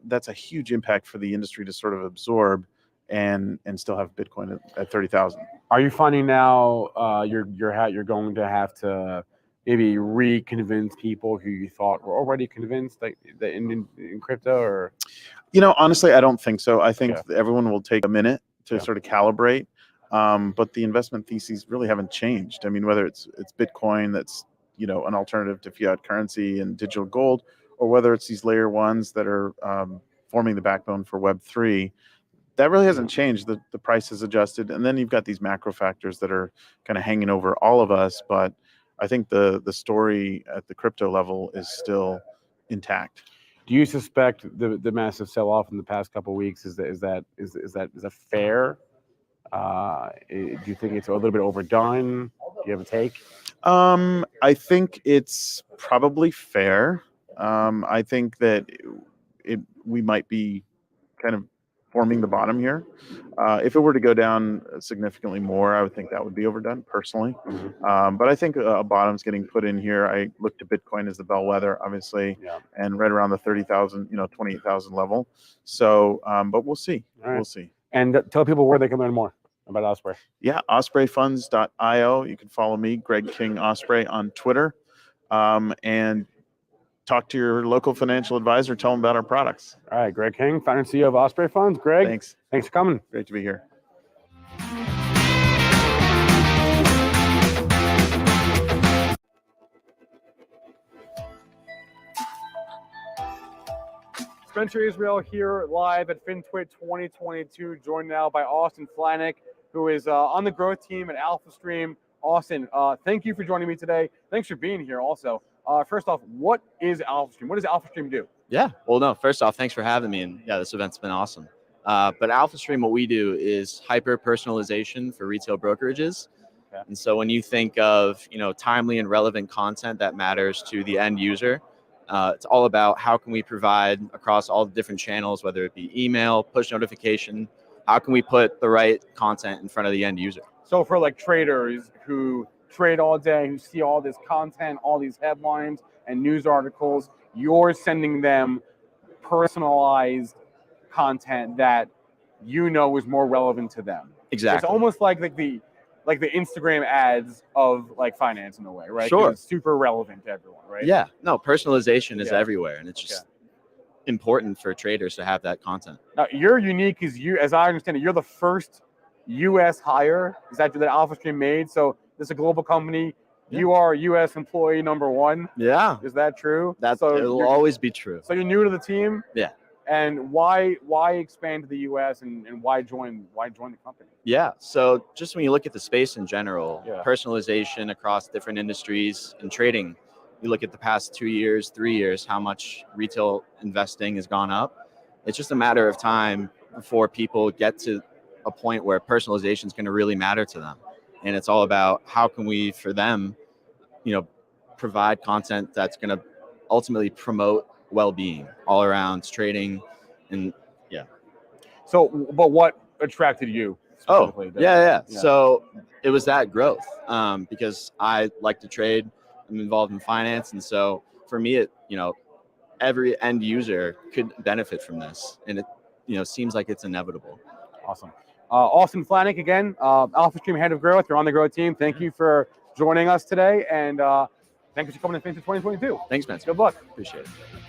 that's a huge impact for the industry to sort of absorb and still have Bitcoin at 30,000. Are you finding now you're going to have to maybe reconvince people who you thought were already convinced that in crypto, or? Honestly, I don't think so. I think everyone will take a minute to sort of calibrate, but the investment theses really haven't changed. I mean, whether it's Bitcoin that's an alternative to fiat currency and digital gold, or whether it's these layer ones that are forming the backbone for Web3. That really hasn't changed. The price has adjusted, and then you've got these macro factors that are kind of hanging over all of us. But I think the story at the crypto level is still intact. Do you suspect the massive sell-off in the past couple of weeks is that fair? Do you think it's a little bit overdone? Do you have a take? I think it's probably fair. I think that we might be kind of forming the bottom here. If it were to go down significantly more, I would think that would be overdone personally. But I think a bottom's getting put in here. I look to Bitcoin as the bellwether, obviously, and right around the 30,000, 28,000 level. So, but we'll see. We'll see. And tell people where they can learn more about Osprey. Yeah, ospreyfunds.io. You can follow me, Greg King Osprey, on Twitter, and talk to your local financial advisor. Tell them about our products. All right, Greg King, founder and CEO of Osprey Funds. Greg, thanks for coming. Great to be here. Spencer Israel here live at FinTwit 2022, joined now by Austin Flanick, who is on the growth team at AlphaStream. Austin, thank you for joining me today. Thanks for being here also. First off, what is AlphaStream? What does AlphaStream do? Yeah, well, no, first off, thanks for having me. And yeah, this event's been awesome. But AlphaStream, what we do is hyper personalization for retail brokerages. Okay. And so when you think of, timely and relevant content that matters to the end user, it's all about how can we provide across all the different channels, whether it be email, push notification, how can we put the right content in front of the end user? So for like traders who trade all day, who see all this content, all these headlines and news articles, you're sending them personalized content that is more relevant to them. Exactly. It's almost like the Instagram ads of like finance in a way, right? Sure. It's super relevant to everyone, right? Yeah. No, personalization is everywhere, and it's just important for traders to have that content. Now, you're unique as I understand it, you're the first U.S. hire. Is that AlphaStream made? So this is a global company. Yeah. You are U.S. employee number one. Yeah. Is that true? It'll always be true. So you're new to the team? Yeah. And why expand to the U.S. and why join the company? Yeah. So just when you look at the space in general, personalization across different industries and trading, you look at the past 2 years, 3 years, how much retail investing has gone up. it's just a matter of time before people get to a point where personalization is going to really matter to them. And it's all about how can we, for them, provide content that's going to ultimately promote well-being all around trading. And So, but what attracted you specifically? Yeah. So it was that growth, because I like to trade. I'm involved in finance, and so for me, every end user could benefit from this, and it seems like it's inevitable. Awesome. Austin Flanick again, Alpha Stream Head of Growth. You're on the Growth team. Thank you for joining us today, and thank you for coming to FinTech 2022. Thanks, man. Good luck. Appreciate it.